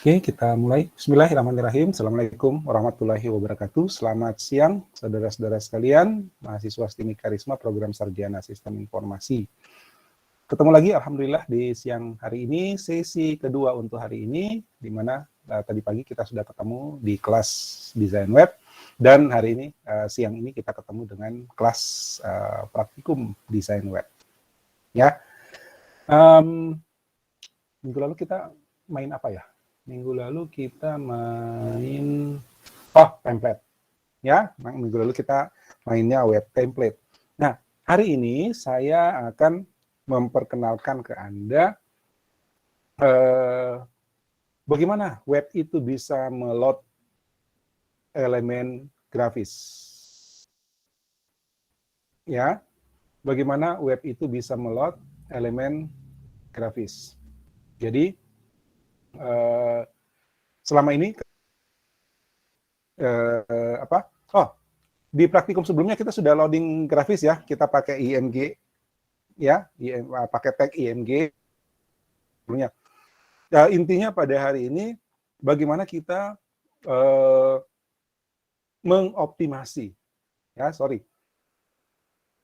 Oke, kita mulai. Bismillahirrahmanirrahim. Assalamualaikum warahmatullahi wabarakatuh. Selamat siang, saudara-saudara sekalian, mahasiswa STIMI Karisma Program Sarjana Sistem Informasi. Ketemu lagi, alhamdulillah, di siang hari ini, sesi kedua untuk hari ini, di mana tadi pagi kita sudah ketemu di kelas Desain Web, dan hari ini, siang ini kita ketemu dengan kelas praktikum Desain Web. Ya, minggu lalu kita main apa ya? Minggu lalu kita main template. Ya, minggu lalu kita mainnya web template. Nah, hari ini saya akan memperkenalkan ke Anda bagaimana web itu bisa meload elemen grafis. Ya, bagaimana web itu bisa meload elemen grafis. Jadi selama ini di praktikum sebelumnya kita sudah loading grafis ya, kita pakai IMG ya, pakai tag IMG sebelumnya. Intinya pada hari ini bagaimana kita mengoptimasi ya,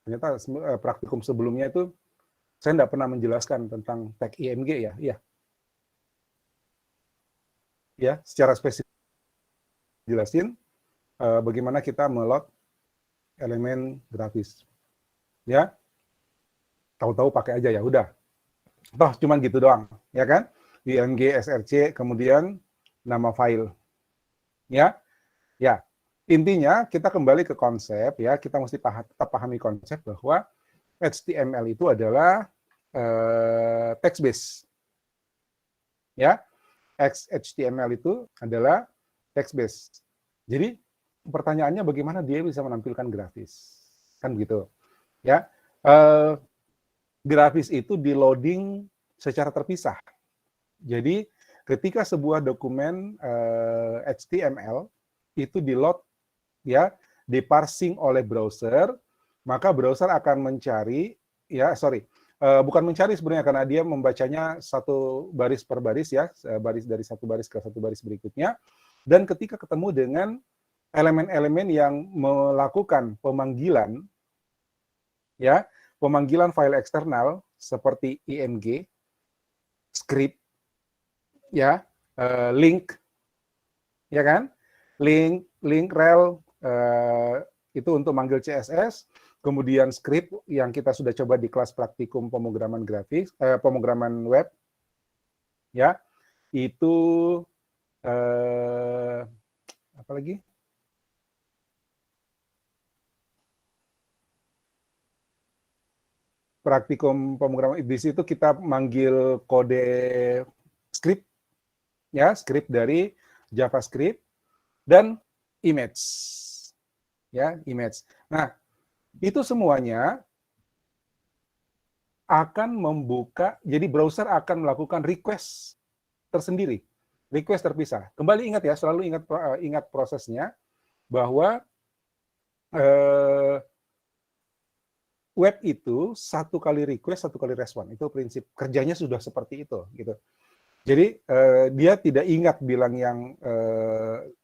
ternyata praktikum sebelumnya itu saya tidak pernah menjelaskan tentang tag IMG ya, ya secara spesifik jelasin bagaimana kita meload elemen grafis. Ya. Tahu-tahu pakai aja ya udah. Toh cuman gitu doang, ya kan? IMG SRC kemudian nama file. Ya. Ya. Intinya kita kembali ke konsep ya, kita mesti tetap pahami konsep bahwa HTML itu adalah text based. Ya. HTML itu adalah text based. Jadi pertanyaannya bagaimana dia bisa menampilkan grafis, kan gitu, ya. Grafis itu di loading secara terpisah. Jadi ketika sebuah dokumen HTML itu di load, ya, diparsing oleh browser, maka browser akan mencari, bukan mencari sebenarnya karena dia membacanya satu baris per baris ya, baris dari satu baris ke satu baris berikutnya. Dan ketika ketemu dengan elemen-elemen yang melakukan pemanggilan, ya, pemanggilan file eksternal seperti IMG, script, ya, link, ya kan, link rel itu untuk manggil CSS, kemudian script yang kita sudah coba di kelas praktikum pemrograman grafis, pemrograman web, ya, itu apa lagi? Praktikum pemrograman di situ kita manggil kode script, ya, script dari JavaScript dan image, ya, image. Nah, itu semuanya akan membuka, jadi browser akan melakukan request tersendiri, request terpisah. Kembali ingat ya, selalu ingat prosesnya bahwa web itu satu kali request, satu kali respon. Itu prinsip kerjanya sudah seperti itu, gitu. Jadi dia tidak ingat bilang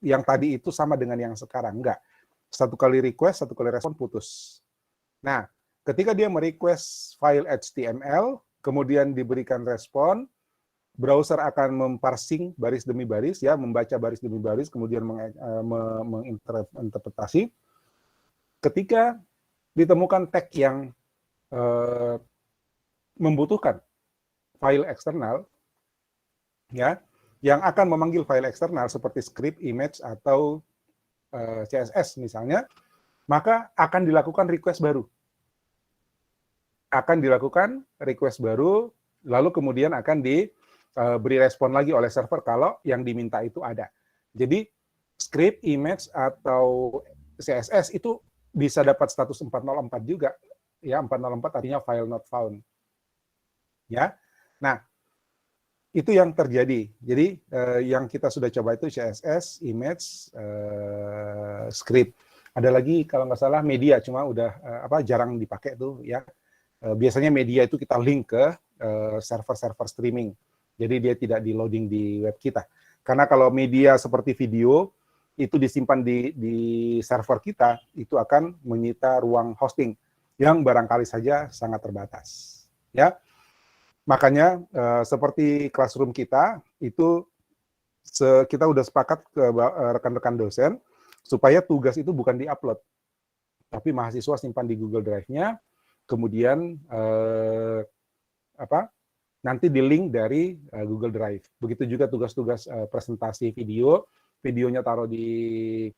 yang tadi itu sama dengan yang sekarang, enggak. Satu kali request, satu kali respon, putus. Nah, ketika dia merequest file HTML, kemudian diberikan respon, browser akan memparsing baris demi baris, ya, membaca baris demi baris, kemudian menginterpretasi. Ketika ditemukan tag yang membutuhkan file eksternal, ya, yang akan memanggil file eksternal seperti script, image, atau CSS misalnya, maka akan dilakukan request baru. Lalu kemudian akan diberi respon lagi oleh server kalau yang diminta itu ada. Jadi script, image, atau CSS itu bisa dapat status 404 juga. Ya, 404 artinya file not found. Ya. Nah, itu yang terjadi. Jadi yang kita sudah coba itu CSS, image, script. Ada lagi kalau nggak salah media, cuma udah jarang dipakai tuh ya. Biasanya media itu kita link ke server-server streaming. Jadi dia tidak di loading di web kita. Karena kalau media seperti video itu disimpan di server kita, itu akan menyita ruang hosting yang barangkali saja sangat terbatas. Ya, makanya seperti classroom kita itu kita udah sepakat ke rekan-rekan dosen supaya tugas itu bukan diupload, tapi mahasiswa simpan di Google Drive-nya, kemudian nanti di link dari Google Drive. Begitu juga tugas-tugas presentasi videonya taruh di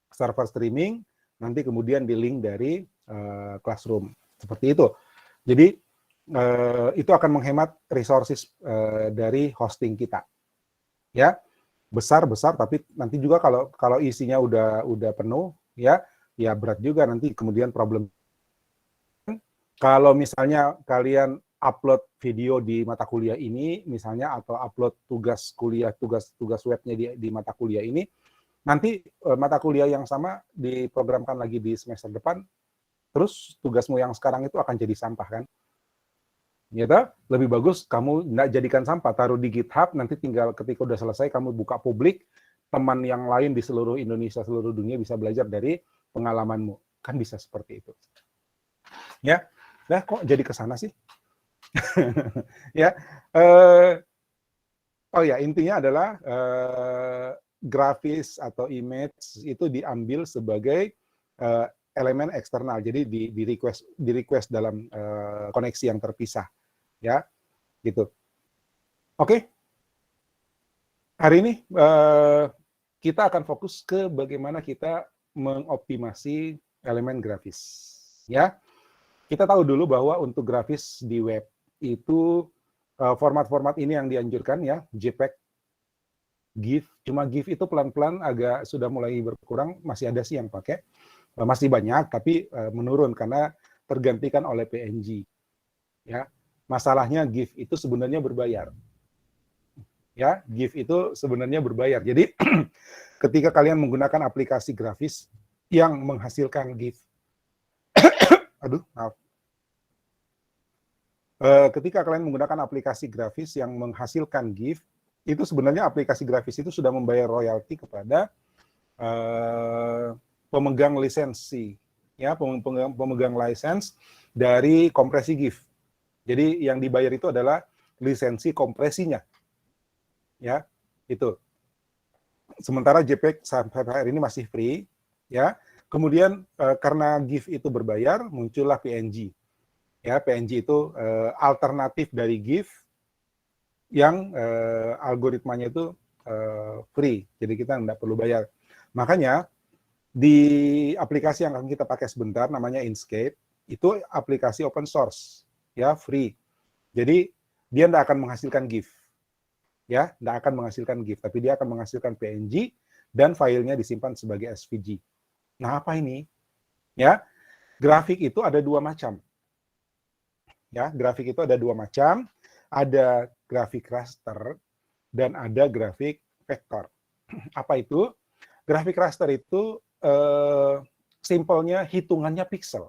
server streaming, nanti kemudian di link dari Classroom. Seperti itu. Jadi itu akan menghemat resources dari hosting kita. Ya, besar, tapi nanti juga kalau isinya udah penuh, ya berat juga nanti kemudian problem. Kalau misalnya kalian upload video di mata kuliah ini, misalnya, atau upload tugas kuliah, tugas webnya di mata kuliah ini, nanti mata kuliah yang sama diprogramkan lagi di semester depan, terus tugasmu yang sekarang itu akan jadi sampah, kan? Gitu, lebih bagus kamu nggak jadikan sampah, taruh di GitHub, nanti tinggal ketika udah selesai kamu buka publik, teman yang lain di seluruh Indonesia, seluruh dunia bisa belajar dari pengalamanmu. Kan bisa seperti itu. Ya, nah kok jadi ke sana sih? Ya, oh ya, intinya adalah grafis atau image itu diambil sebagai elemen eksternal, jadi di request dalam koneksi yang terpisah, ya, gitu. Oke, hari ini kita akan fokus ke bagaimana kita mengoptimasi elemen grafis, ya. Kita tahu dulu bahwa untuk grafis di web itu format-format ini yang dianjurkan, ya, JPEG, GIF. Cuma GIF itu pelan-pelan agak sudah mulai berkurang, masih ada sih yang pakai. Masih banyak, tapi menurun karena tergantikan oleh PNG. Ya, masalahnya GIF itu sebenarnya berbayar. Ya, GIF itu sebenarnya berbayar. Jadi ketika kalian menggunakan aplikasi grafis yang menghasilkan GIF, aduh, maaf. Ketika kalian menggunakan aplikasi grafis yang menghasilkan GIF, itu sebenarnya aplikasi grafis itu sudah membayar royalti kepada pemegang lisensi, ya, pemegang lisensi dari kompresi GIF. Jadi yang dibayar itu adalah lisensi kompresinya, ya, itu. Sementara JPEG sampai hari ini masih free, ya. Kemudian karena GIF itu berbayar, muncullah PNG. Ya, PNG itu alternatif dari GIF yang algoritmanya itu free, jadi kita nggak perlu bayar. Makanya di aplikasi yang akan kita pakai sebentar, namanya Inkscape, itu aplikasi open source, ya, free. Jadi dia tidak akan menghasilkan GIF, ya, tidak akan menghasilkan GIF, tapi dia akan menghasilkan PNG dan filenya disimpan sebagai SVG. Nah, apa ini? Ya, grafik itu ada dua macam. Ya, grafik itu ada dua macam. Ada grafik raster dan ada grafik vektor. Apa itu? Grafik raster itu simpelnya hitungannya pixel.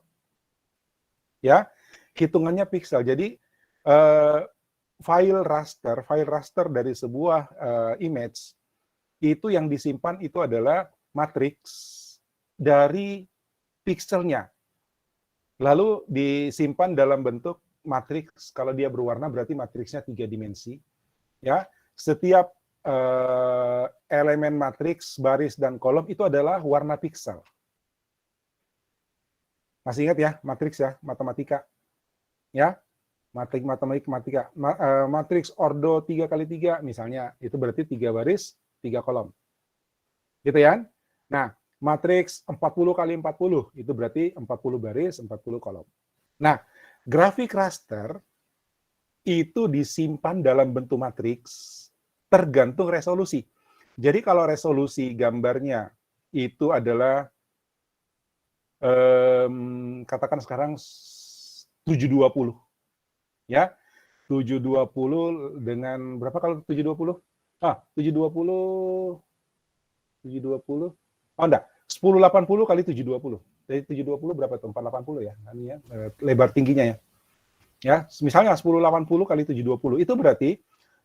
Ya, hitungannya pixel. Jadi file raster dari sebuah image itu yang disimpan itu adalah matriks dari pixelnya. Lalu disimpan dalam bentuk matriks. Kalau dia berwarna berarti matriksnya 3 dimensi. Ya, setiap elemen matriks, baris dan kolom itu adalah warna pixel. Masih ingat ya, matriks ya, matematika. Ya, matematika. Matriks ordo 3x3 misalnya, itu berarti 3 baris, 3 kolom. Gitu ya. Nah, matriks 40x40 itu berarti 40 baris, 40 kolom. Nah, grafik raster itu disimpan dalam bentuk matriks tergantung resolusi. Jadi kalau resolusi gambarnya itu adalah katakan sekarang 720, ya, 720 dengan berapa kalau 720? 720, oh enggak, 1080 kali 720. Jadi 720 berapa tuh? 480 ya, ini ya, lebar tingginya ya. Ya, misalnya 1080 kali 720 itu berarti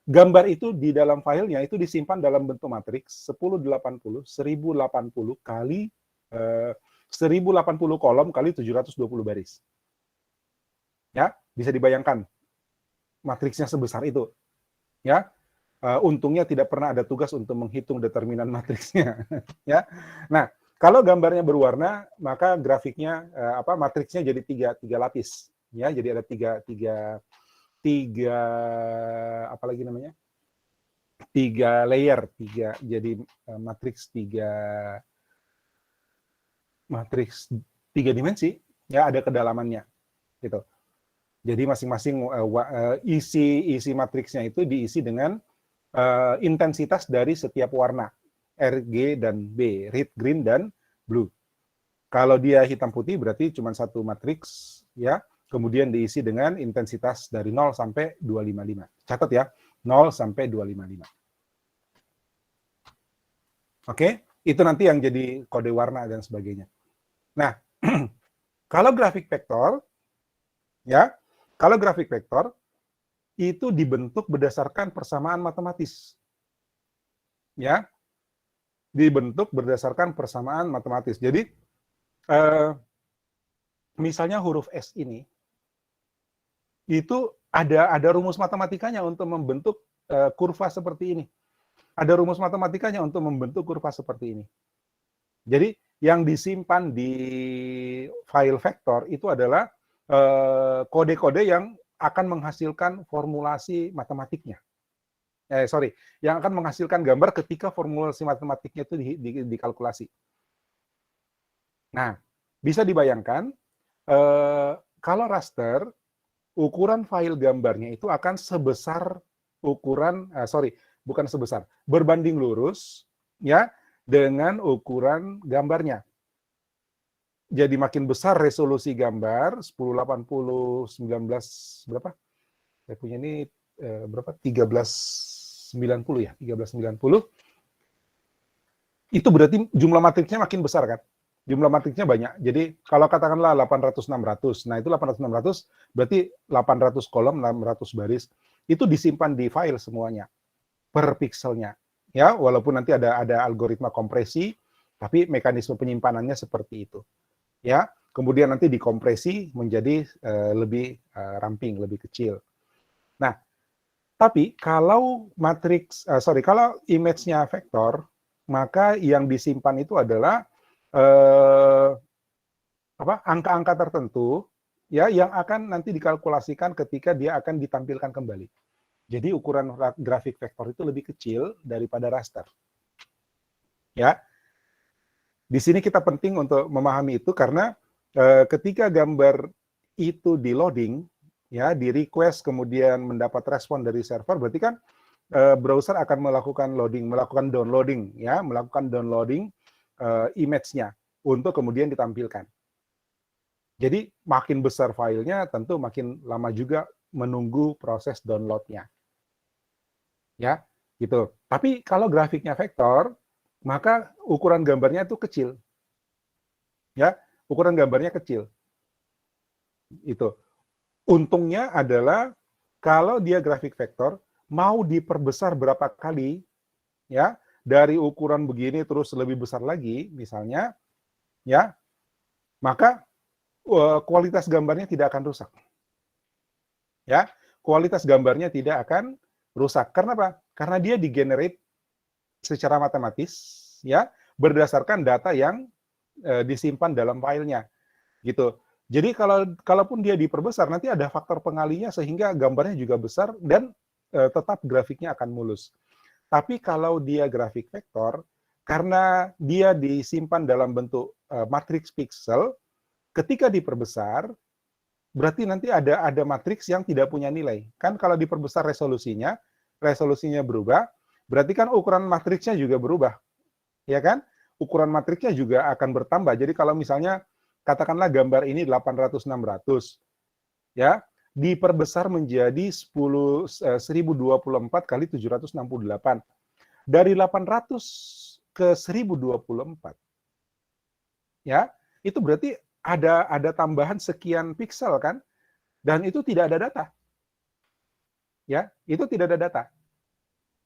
gambar itu di dalam filenya itu disimpan dalam bentuk matriks 1080 kali 1080 kolom kali 720 baris. Ya, bisa dibayangkan matriksnya sebesar itu. Ya, untungnya tidak pernah ada tugas untuk menghitung determinan matriksnya. Ya, nah kalau gambarnya berwarna maka grafiknya matriksnya jadi tiga lapis. Ya, jadi ada tiga layer, jadi matriks tiga dimensi, ya ada kedalamannya gitu. Jadi masing-masing isi matriksnya itu diisi dengan intensitas dari setiap warna RG dan B, red, green dan blue. Kalau dia hitam putih berarti cuma satu matriks, ya. Kemudian diisi dengan intensitas dari 0 sampai 255. Catat ya, 0 sampai 255. Oke, itu nanti yang jadi kode warna dan sebagainya. Nah, kalau grafik vektor, ya, kalau grafik vektor itu dibentuk berdasarkan persamaan matematis. Ya, dibentuk berdasarkan persamaan matematis. Jadi, misalnya huruf S ini, itu ada rumus matematikanya untuk membentuk kurva seperti ini. Ada rumus matematikanya untuk membentuk kurva seperti ini. Jadi yang disimpan di file vektor itu adalah kode-kode yang akan menghasilkan formulasi matematiknya. Yang akan menghasilkan gambar ketika formulasi matematiknya itu dikalkulasi. Nah, bisa dibayangkan kalau raster, ukuran file gambarnya itu akan sebesar ukuran, berbanding lurus ya dengan ukuran gambarnya. Jadi makin besar resolusi gambar 1080 19 berapa? Saya punya ini berapa? 1390 ya, 1390. Itu berarti jumlah matriksnya makin besar kan? Jumlah matriksnya banyak. Jadi kalau katakanlah 800 600. Nah, itu 800 600 berarti 800 kolom, 600 baris. Itu disimpan di file semuanya per pixelnya. Ya, walaupun nanti ada algoritma kompresi, tapi mekanisme penyimpanannya seperti itu. Ya, kemudian nanti dikompresi menjadi lebih ramping, lebih kecil. Nah, tapi kalau kalau image-nya vektor, maka yang disimpan itu adalah angka-angka tertentu ya yang akan nanti dikalkulasikan ketika dia akan ditampilkan kembali. Jadi ukuran grafik vektor itu lebih kecil daripada raster. Ya. Di sini kita penting untuk memahami itu karena ketika gambar itu di loading ya, di request kemudian mendapat respon dari server, berarti kan browser akan melakukan downloading ya, melakukan downloading image-nya untuk kemudian ditampilkan. Jadi makin besar filenya tentu makin lama juga menunggu proses download-nya. Ya, gitu. Tapi kalau grafiknya vektor, maka ukuran gambarnya itu kecil. Ya, ukuran gambarnya kecil. Itu. Untungnya adalah kalau dia grafik vektor mau diperbesar berapa kali ya, dari ukuran begini terus lebih besar lagi misalnya ya, maka kualitas gambarnya tidak akan rusak. Ya, kualitas gambarnya tidak akan rusak. Karena apa? Karena dia digenerate secara matematis ya, berdasarkan data yang disimpan dalam filenya. Gitu. Jadi kalaupun dia diperbesar nanti ada faktor pengalinya sehingga gambarnya juga besar dan tetap grafiknya akan mulus. Tapi kalau dia grafik vektor, karena dia disimpan dalam bentuk matriks pixel, ketika diperbesar, berarti nanti ada matriks yang tidak punya nilai. Kan kalau diperbesar resolusinya berubah, berarti kan ukuran matriksnya juga berubah. Ya kan? Ukuran matriksnya juga akan bertambah. Jadi kalau misalnya, katakanlah gambar ini 800-600, ya, diperbesar menjadi 1024 kali 768. Dari 800 ke 1024. Ya, itu berarti ada tambahan sekian piksel kan? Dan itu tidak ada data. Ya, itu tidak ada data.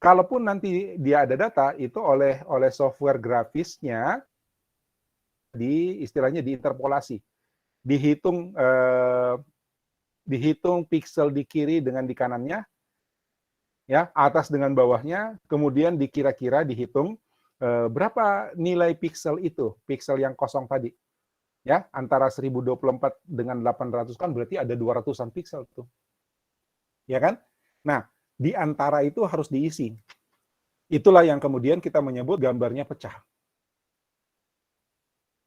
Kalaupun nanti dia ada data, itu oleh software grafisnya istilahnya diinterpolasi, dihitung dihitung pixel di kiri dengan di kanannya, ya, atas dengan bawahnya, kemudian dikira-kira dihitung berapa nilai pixel itu, pixel yang kosong tadi. Ya, antara 1024 dengan 800 kan berarti ada 200-an pixel tuh. Ya kan? Nah, di antara itu harus diisi. Itulah yang kemudian kita menyebut gambarnya pecah.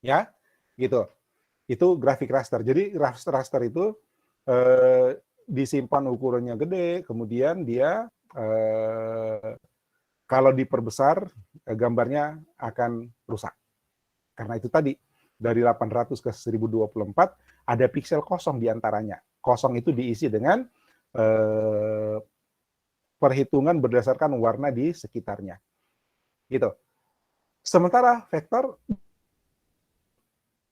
Ya, gitu. Itu grafik raster. Jadi raster itu disimpan ukurannya gede, kemudian dia kalau diperbesar gambarnya akan rusak. Karena itu tadi dari 800 ke 1024 ada pixel kosong di antaranya. Kosong itu diisi dengan perhitungan berdasarkan warna di sekitarnya. Gitu. Sementara vektor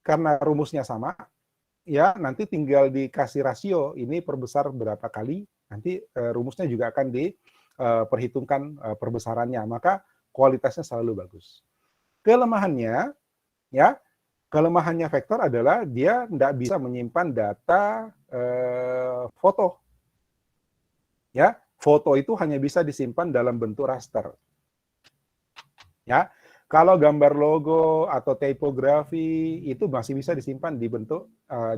karena rumusnya sama, ya nanti tinggal dikasih rasio ini perbesar berapa kali, nanti rumusnya juga akan diperhitungkan perbesarannya, maka kualitasnya selalu bagus. Kelemahannya, ya, kelemahannya vektor adalah dia tidak bisa menyimpan data foto. Ya, foto itu hanya bisa disimpan dalam bentuk raster. Ya, kalau gambar logo atau tipografi itu masih bisa disimpan di bentuk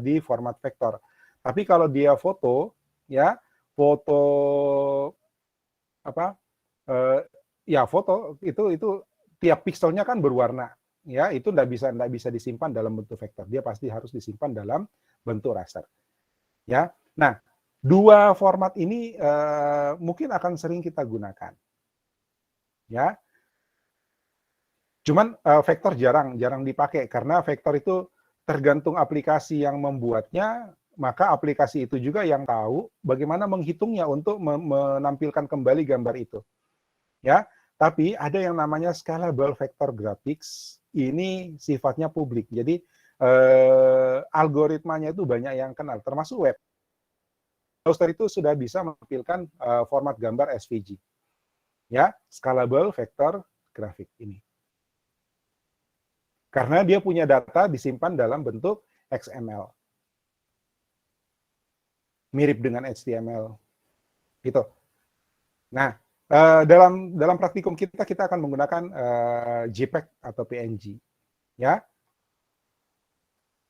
di format vektor. Tapi kalau dia foto, ya foto apa? Ya foto itu tiap pixelnya kan berwarna, ya itu tidak bisa disimpan dalam bentuk vektor. Dia pasti harus disimpan dalam bentuk raster. Ya, nah dua format ini mungkin akan sering kita gunakan. Ya, cuman vektor jarang dipakai karena vektor itu tergantung aplikasi yang membuatnya, maka aplikasi itu juga yang tahu bagaimana menghitungnya untuk menampilkan kembali gambar itu. Ya, tapi ada yang namanya scalable vector graphics, ini sifatnya publik. Jadi algoritmanya itu banyak yang kenal, termasuk web. Browser itu sudah bisa menampilkan format gambar SVG. Ya, scalable vector graphic ini. Karena dia punya data disimpan dalam bentuk XML. Mirip dengan HTML. Gitu. Nah, dalam praktikum kita akan menggunakan JPEG atau PNG. Ya.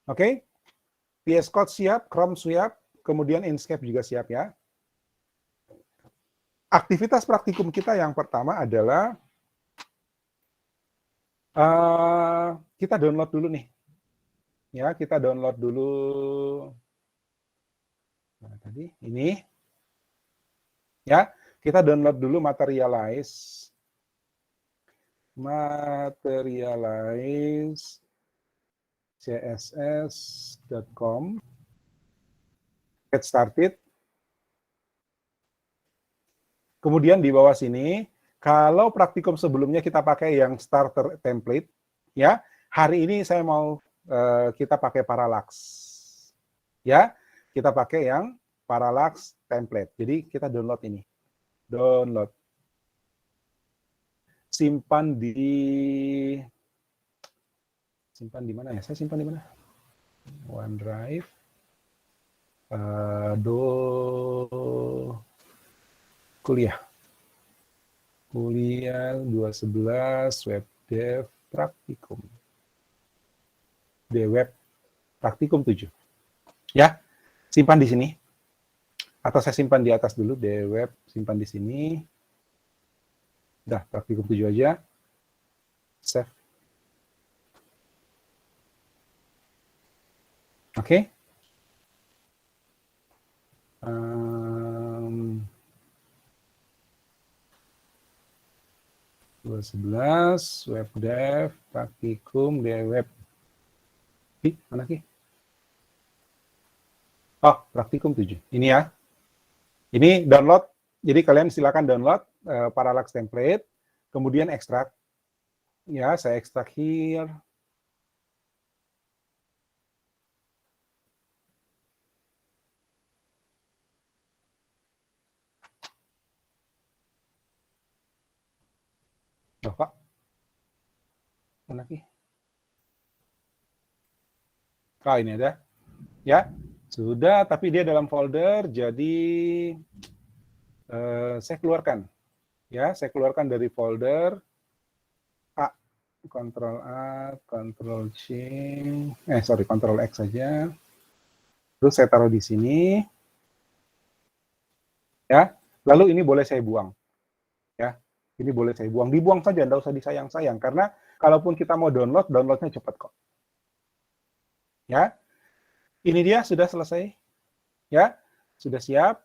Oke. VS Code siap, Chrome siap, kemudian Inkscape juga siap ya. Aktivitas praktikum kita yang pertama adalah kita download dulu nih. Ya, kita download dulu. Nah, tadi ini. Ya, kita download dulu Materialize. Materialize css.com. Get started. Kemudian di bawah sini, kalau praktikum sebelumnya kita pakai yang starter template, ya, hari ini saya mau kita pakai Parallax. Ya, kita pakai yang Parallax template. Jadi kita download ini. Download. Simpan di mana ya? Saya simpan di mana? OneDrive. Kuliah 2011 web dev praktikum. Web praktikum 7. Ya, simpan di sini. Atau saya simpan di atas dulu, web simpan di sini. Udah, praktikum 7 aja. Save. Oke. 2011 web dev praktikum web. Mana sih? Oh, praktikum 7. Ini ya. Ini download. Jadi kalian silakan download Parallax template, kemudian ekstrak. Ya, saya ekstrak here. Loh, Pak. Mana lagi? Oh, ini ada. Ya, sudah, tapi dia dalam folder, jadi saya keluarkan. Ya, saya keluarkan dari folder A, Ctrl A, Ctrl C, Ctrl X saja. Terus saya taruh di sini. Ya, lalu ini boleh saya buang. Ya, ini boleh saya buang. Dibuang saja, tidak usah disayang-sayang. Karena kalaupun kita mau download, downloadnya cepat kok. Ya, ini dia sudah selesai. Ya, sudah siap.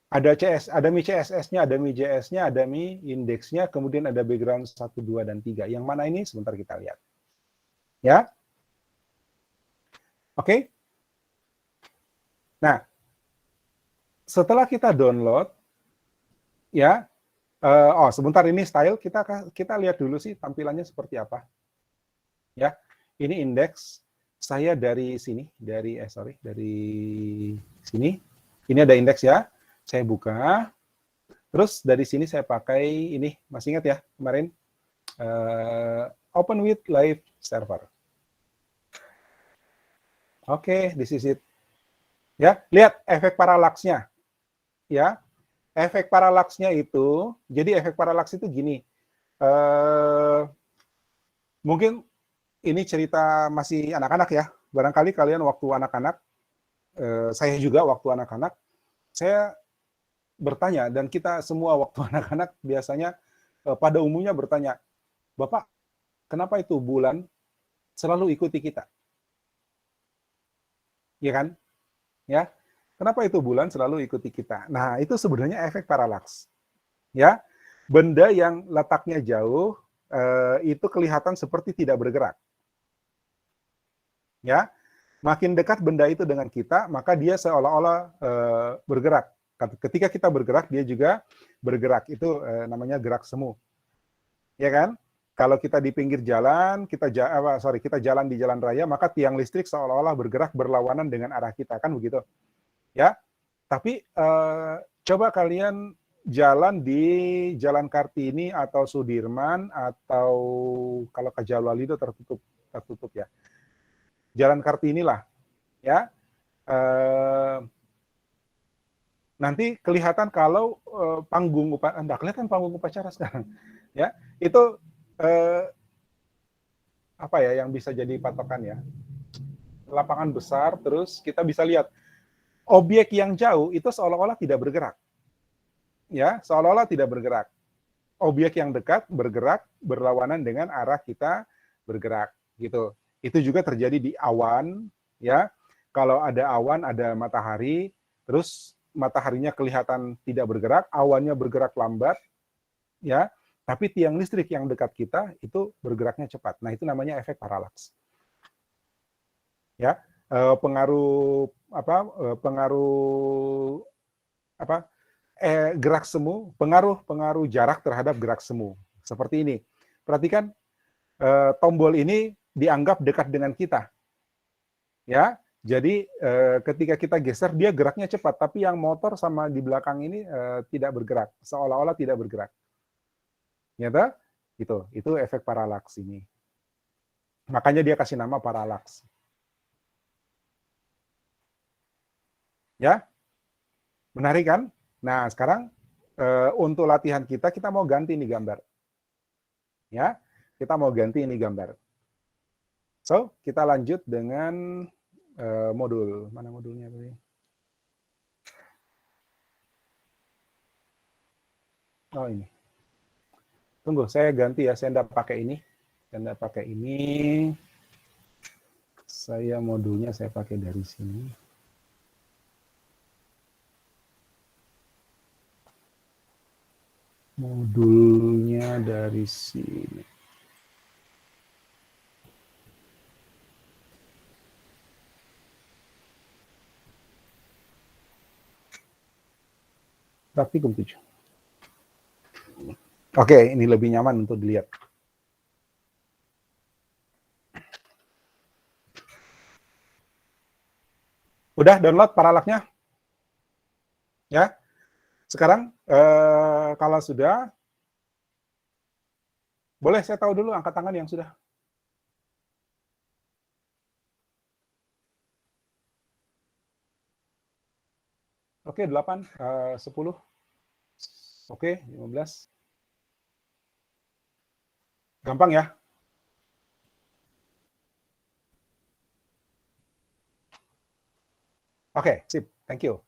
Ada ada Mi CSS-nya, ada Mi JS-nya, ada Mi indeksnya, kemudian ada background 1, 2, dan 3. Yang mana ini? Sebentar kita lihat. Ya. Oke. Nah, setelah kita download, ya, sebentar, ini style, kita lihat dulu sih tampilannya seperti apa. Ya, ini indeks saya dari sini, dari sini. Ini ada indeks ya. Saya buka. Terus dari sini saya pakai ini, masih ingat ya kemarin? Open with live server. Oke, this is it. Ya, lihat efek paralaksnya. Ya, efek paralaksnya itu, jadi efek paralaks itu gini. Mungkin ini cerita masih anak-anak ya. Barangkali kalian waktu anak-anak, saya juga waktu anak-anak, saya bertanya, dan kita semua waktu anak-anak biasanya pada umumnya bertanya, Bapak, kenapa itu bulan selalu ikuti kita? Ya kan? Ya, kenapa itu bulan selalu ikuti kita? Nah, itu sebenarnya efek paralaks. Ya, benda yang letaknya jauh itu kelihatan seperti tidak bergerak. Ya, makin dekat benda itu dengan kita, maka dia seolah-olah bergerak. Ketika kita bergerak, dia juga bergerak. Itu namanya gerak semu. Ya kan? Kalau kita di pinggir jalan, kita jalan di jalan raya, maka tiang listrik seolah-olah bergerak berlawanan dengan arah kita, kan begitu? Ya. Tapi coba kalian jalan di Jalan Kartini atau Sudirman atau kalau ke Jalwali itu tertutup ya. Jalan Kartini lah, ya. Nanti kelihatan kalau enggak kelihatan panggung upacara sekarang, ya. Itu apa ya yang bisa jadi patokan ya? Lapangan besar, terus kita bisa lihat objek yang jauh itu seolah-olah tidak bergerak, ya, seolah-olah tidak bergerak. Objek yang dekat bergerak berlawanan dengan arah kita bergerak, gitu. Itu juga terjadi di awan, ya. Kalau ada awan, ada matahari, terus mataharinya kelihatan tidak bergerak, awannya bergerak lambat, ya. Tapi tiang listrik yang dekat kita itu bergeraknya cepat. Nah, itu namanya efek paralaks. Ya, pengaruh gerak semu, pengaruh jarak terhadap gerak semu. Seperti ini. Perhatikan tombol ini dianggap dekat dengan kita. Ya, jadi ketika kita geser dia geraknya cepat, tapi yang motor sama di belakang ini tidak bergerak, seolah-olah tidak bergerak. Nyata? Itu efek paralaks ini. Makanya dia kasih nama paralaks. Ya, menarik kan? Nah, sekarang untuk latihan kita mau ganti nih gambar. Ya, kita mau ganti ini gambar. So, kita lanjut dengan modul. Mana modulnya tadi? Oh, ini. Tunggu, saya ganti ya. Saya tidak pakai ini. Saya modulnya saya pakai dari sini. Modulnya dari sini. Praktikum 7. Oke, ini lebih nyaman untuk dilihat. Udah download paralaksnya? Ya. Sekarang kalau sudah, Boleh saya tahu dulu angkat tangan yang sudah? Oke, 8, 10. Oke, 15. Gampang ya? Oke, sip. Thank you.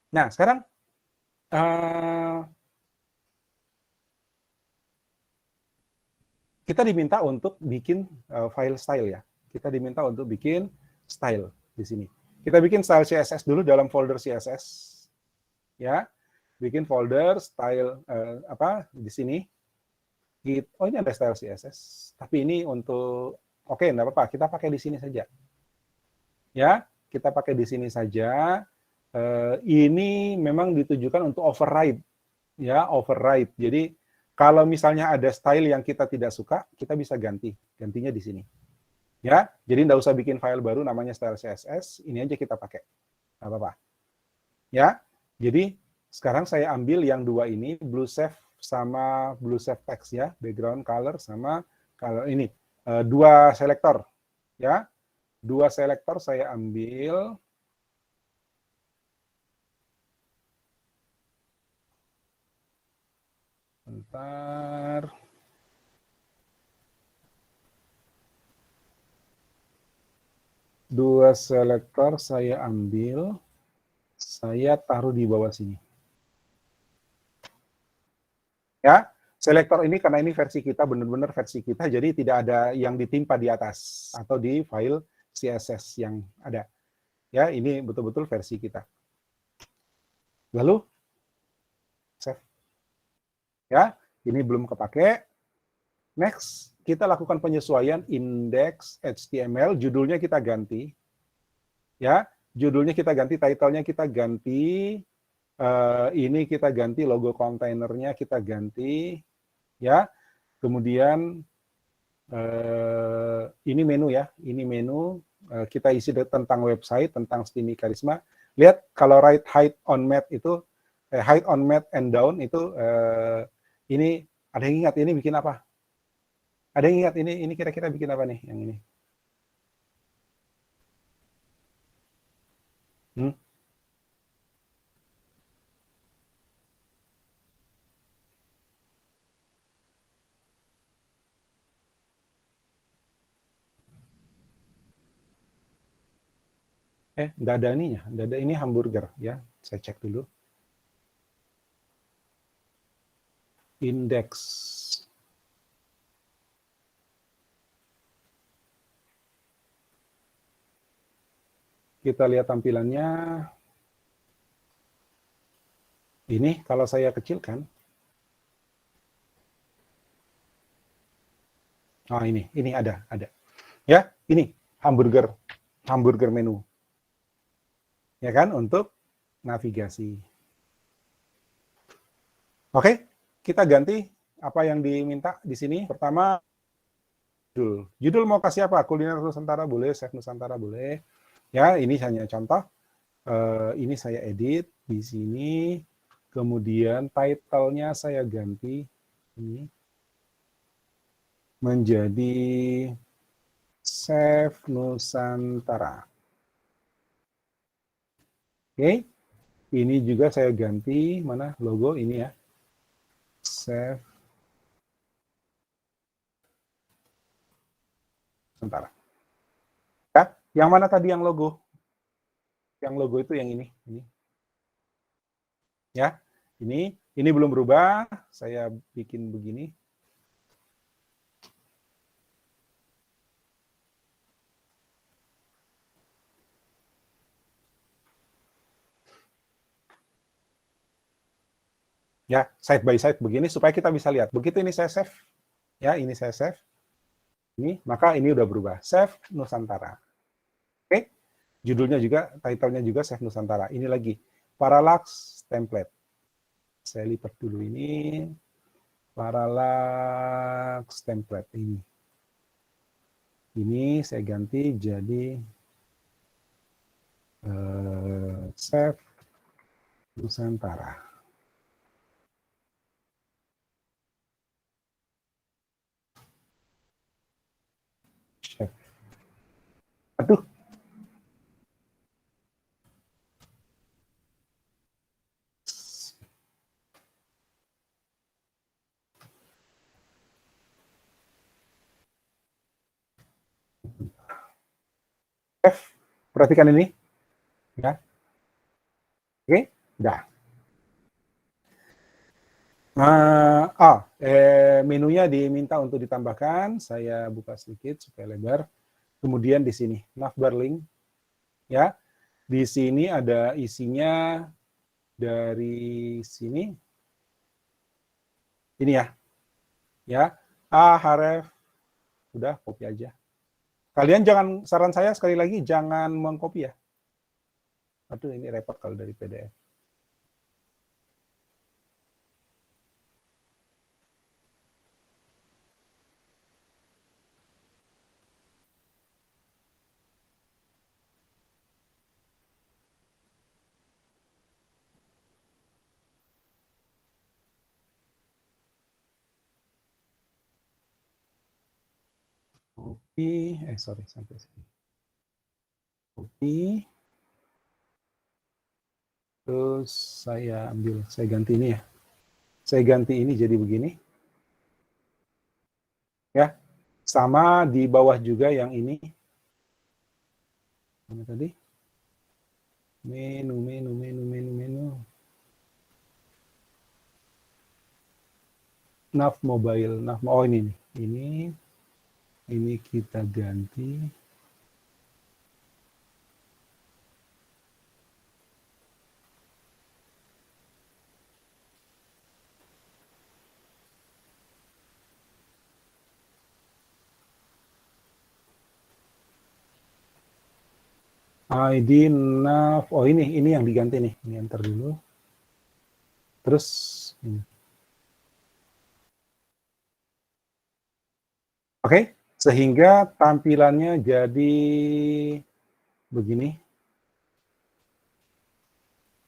Nah, sekarang kita diminta untuk bikin file style ya. Kita diminta untuk bikin style di sini. Kita bikin style CSS dulu dalam folder CSS. Ya, bikin folder style di sini. Oh, ini ada style CSS. Tapi ini untuk oke, enggak apa-apa, kita pakai di sini saja. Ya, kita pakai di sini saja. Ini memang ditujukan untuk override, ya, override. Jadi kalau misalnya ada style yang kita tidak suka, kita bisa gantinya di sini. Ya, jadi nggak usah bikin file baru namanya style CSS, ini aja kita pakai, nggak apa-apa. Ya, jadi sekarang saya ambil yang dua ini, blue chef sama blue chef text ya, background color sama color ini, dua selektor, ya. Dua selektor saya ambil. Bentar. Dua selektor saya ambil, saya taruh di bawah sini. Ya, selektor ini karena ini versi kita, benar-benar versi kita, jadi tidak ada yang ditimpa di atas atau di file CSS yang ada. Ya, ini betul-betul versi kita. Lalu save. Ya, ini belum kepake. Next, kita lakukan penyesuaian indeks HTML, judulnya kita ganti. Ya, judulnya kita ganti, title-nya kita ganti, ini kita ganti, logo kontainernya kita ganti, ya. Kemudian ini menu ya, ini menu, kita isi tentang website, tentang Stimi Karisma. Lihat kalau right height on mat itu, height on mat and down itu, ini ada yang ingat ini bikin apa? Ada yang ingat ini kira-kira bikin apa nih yang ini? Hmm? Nggak ada ininya, nggak ada, ini hamburger ya. Saya cek dulu. Indeks. Kita lihat tampilannya. Ini kalau saya kecilkan. Oh, ini ada. Ya, ini hamburger menu. Ya kan, untuk navigasi. Oke, kita ganti apa yang diminta di sini. Pertama, judul. Judul mau kasih apa? Kuliner Nusantara boleh, chef Nusantara boleh. Ya, ini hanya contoh. Ini saya edit di sini. Kemudian title-nya saya ganti ini menjadi Chef Nusantara. Oke, ini juga saya ganti, mana logo ini ya, Chef Nusantara. Ya, yang mana tadi yang logo? Yang logo itu yang ini. Ya, ini belum berubah, saya bikin begini. Ya, side by side begini supaya kita bisa lihat. Begitu ini saya save, ya ini saya save, ini maka ini udah berubah, Chef Nusantara. Oke, judulnya juga, title-nya juga Chef Nusantara. Ini lagi parallax template. Saya lipat dulu ini, parallax template ini. Ini saya ganti jadi Chef Nusantara. F, perhatikan ini, ya. Oke, udah. Menunya diminta untuk ditambahkan. Saya buka sedikit supaya lebar. Kemudian di sini navbar link, ya. Di sini ada isinya dari sini. Ini ya. Href, udah copy aja. Kalian jangan, saran saya sekali lagi jangan mengcopy ya. Aduh, ini repot kalau dari PDF. Copy, sorry, sampai sini. Copy. Terus saya ambil, saya ganti ini ya. Saya ganti ini jadi begini. Ya. Sama di bawah juga yang ini. Mana tadi? Menu. Nav mobile, oh ini nih. Ini kita ganti. ID nav, oh ini yang diganti nih, ini enter dulu. Terus ini. Oke, sehingga tampilannya jadi begini.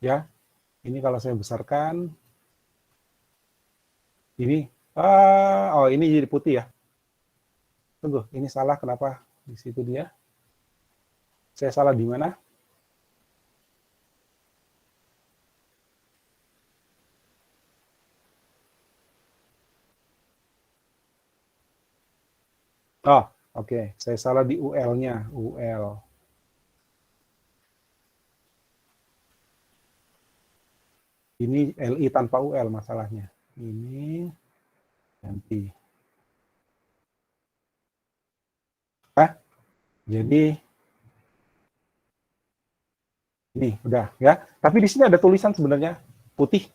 Ya, ini kalau saya besarkan, ini, oh ini jadi putih ya. Tunggu, ini salah kenapa? Di situ dia. Saya salah di mana? Oh, oke. Saya salah di UL-nya. UL. Ini LI tanpa UL masalahnya. Ini ganti. Jadi ini udah ya. Tapi di sini ada tulisan sebenarnya putih.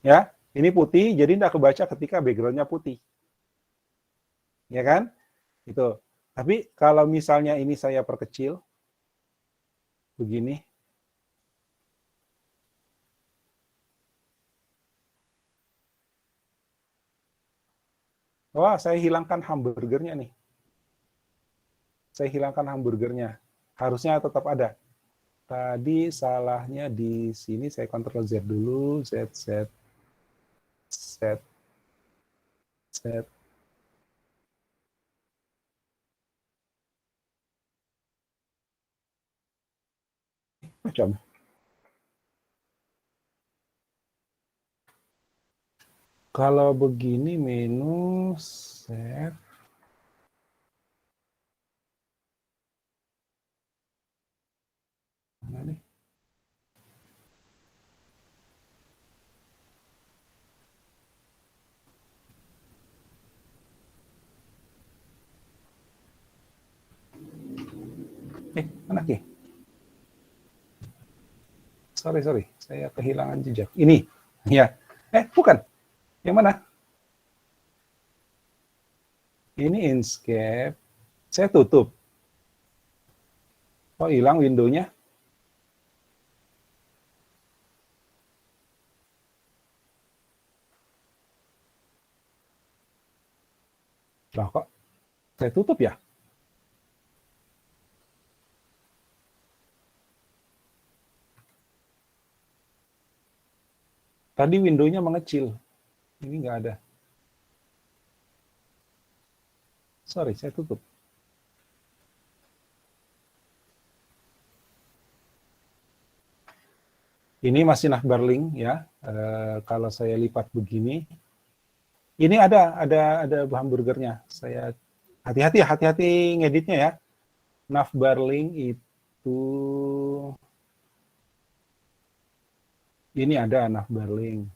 Ya, ini putih, jadi tidak kebaca ketika background-nya putih. Ya kan? Itu. Tapi kalau misalnya ini saya perkecil, begini. Wah, saya hilangkan hamburgernya nih. Saya hilangkan hamburgernya. Harusnya tetap ada. Tadi salahnya di sini, saya Ctrl Z dulu, Z. Macam. Kalau begini menu save. Mana nih? Mana Ki? Sorry, saya kehilangan jejak. Ini, ya. Bukan. Yang mana? Ini Inkscape. Saya tutup. Oh, hilang window-nya. Lah kok saya tutup ya? Tadi window-nya mengecil. Ini nggak ada. Sorry, saya tutup. Ini masih navbar link ya. Kalau saya lipat begini, ini ada hamburgernya. Saya hati-hati ngeditnya ya. Navbarlink itu ini ada Navbarlink.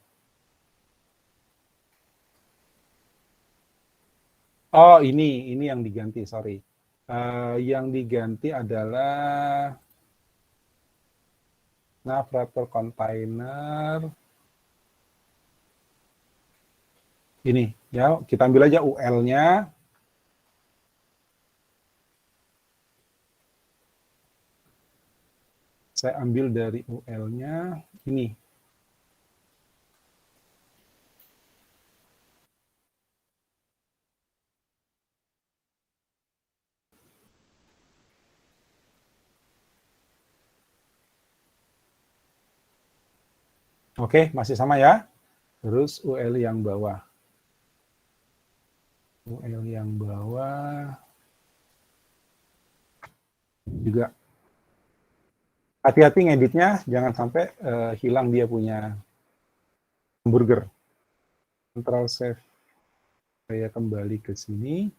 Oh, ini yang diganti, sorry. Yang diganti adalah Navrator Container. Ini, ya, kita ambil aja UL-nya. Saya ambil dari UL-nya, ini. Oke, masih sama ya. Terus UL yang bawah. UL yang bawah juga. Hati-hati ngeditnya, jangan sampai hilang dia punya hamburger. Control save. Saya kembali ke sini.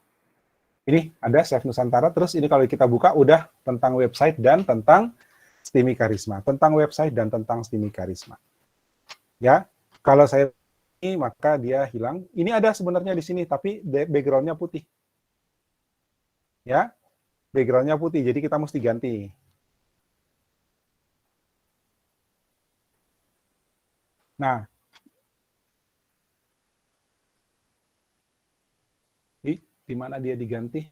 Ini ada Chef Nusantara. Terus ini kalau kita buka udah tentang website dan tentang Steamy Karisma. Tentang website dan tentang Steamy Karisma. Ya, kalau saya ini maka dia hilang. Ini ada sebenarnya di sini, tapi background-nya putih. Ya, background-nya putih, jadi kita mesti ganti. Nah, di mana dia diganti?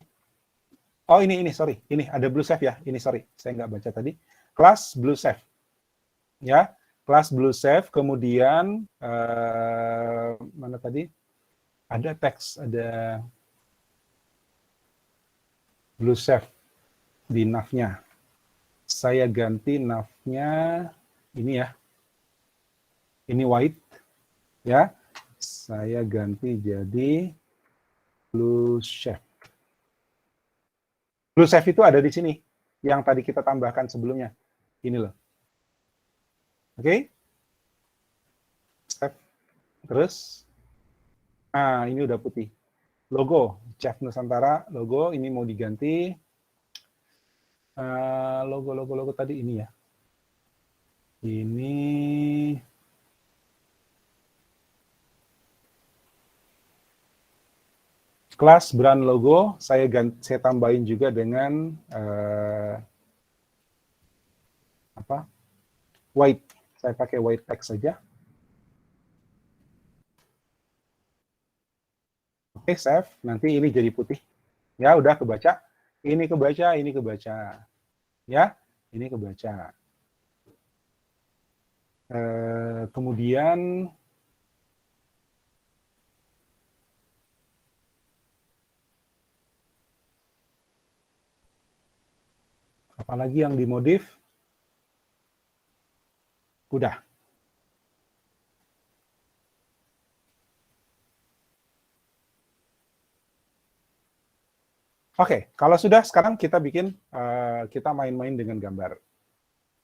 Oh, ini, sorry. Ini ada Blue Chef ya. Ini, sorry. Saya nggak baca tadi. Kelas Blue Chef. Ya, kelas Blue Chef. Kemudian, mana tadi? Ada teks, ada Blue Chef di nav-nya. Saya ganti nav-nya, ini ya. Ini white, ya. Saya ganti jadi Blue Chef. Blue Chef itu ada di sini, yang tadi kita tambahkan sebelumnya. Ini loh. Oke? Chef. Terus, nah ini udah putih. Logo, Chef Nusantara, logo, ini mau diganti. Logo tadi ini ya. Ini kelas brand logo, saya tambahin juga dengan white. Saya pakai white text saja. Oke, save. Nanti ini jadi putih. Ya, udah kebaca. Ini kebaca, ini kebaca. Ya, ini kebaca. Kemudian apalagi yang dimodif? Udah. Oke, kalau sudah sekarang kita bikin, kita main-main dengan gambar.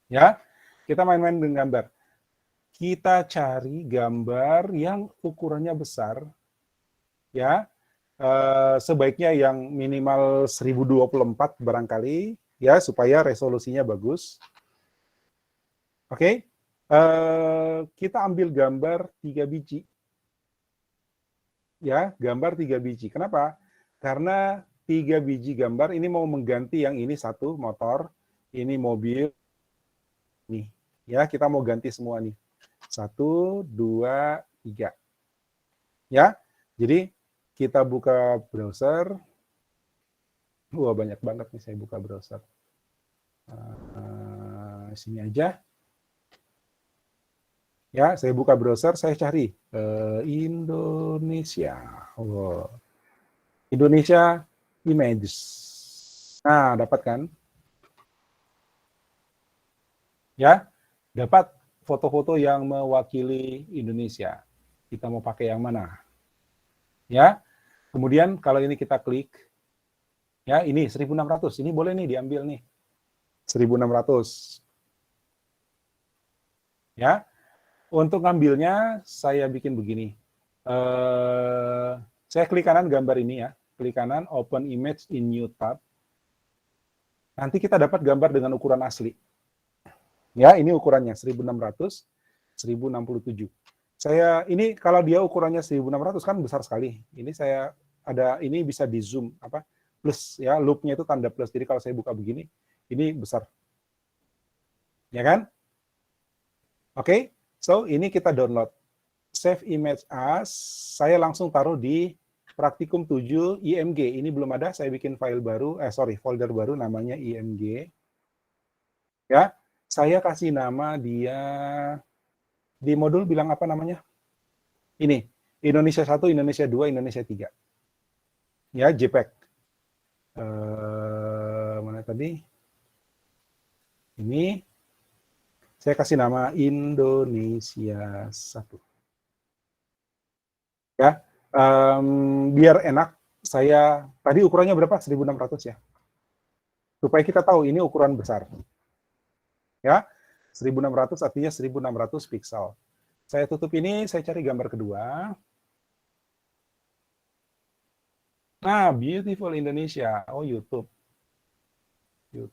Ya, kita main-main dengan gambar. Kita cari gambar yang ukurannya besar, ya, sebaiknya yang minimal 1024 barangkali, ya, supaya resolusinya bagus. Oke, kita ambil gambar 3 biji. Ya, gambar 3 biji. Kenapa? Karena 3 biji gambar ini mau mengganti yang ini satu motor, ini mobil, nih. Ya, kita mau ganti semua nih. 1, 2, 3. Ya, jadi kita buka browser. Wah, banyak banget nih saya buka browser. Sini aja. Ya, saya buka browser, saya cari Indonesia. Oh. Indonesia Images. Nah, dapat kan? Ya, dapat foto-foto yang mewakili Indonesia. Kita mau pakai yang mana? Ya. Kemudian kalau ini kita klik, ya ini 1600, ini boleh nih diambil nih. 1600. Ya. Untuk ngambilnya saya bikin begini. Saya klik kanan gambar ini ya. Klik kanan, open image in new tab. Nanti kita dapat gambar dengan ukuran asli. Ya, ini ukurannya 1600, 1067. Ini kalau dia ukurannya 1600 kan besar sekali. Ini ini bisa di zoom plus ya, loop-nya itu tanda plus. Jadi kalau saya buka begini, ini besar. Ya kan? Oke. So, ini kita download. Save image as, saya langsung taruh di Praktikum 7 IMG. Ini belum ada, saya bikin file baru, folder baru namanya IMG. Ya, saya kasih nama dia, di modul bilang apa namanya? Ini, Indonesia 1, Indonesia 2, Indonesia 3. Ya, JPEG. Mana tadi? Ini, saya kasih nama Indonesia 1. Ya, biar enak, tadi ukurannya berapa? 1600 ya. Supaya kita tahu ini ukuran besar. Ya, 1600 artinya 1600 piksel. Saya tutup ini, saya cari gambar kedua. Nah, beautiful Indonesia. Oh, YouTube. 3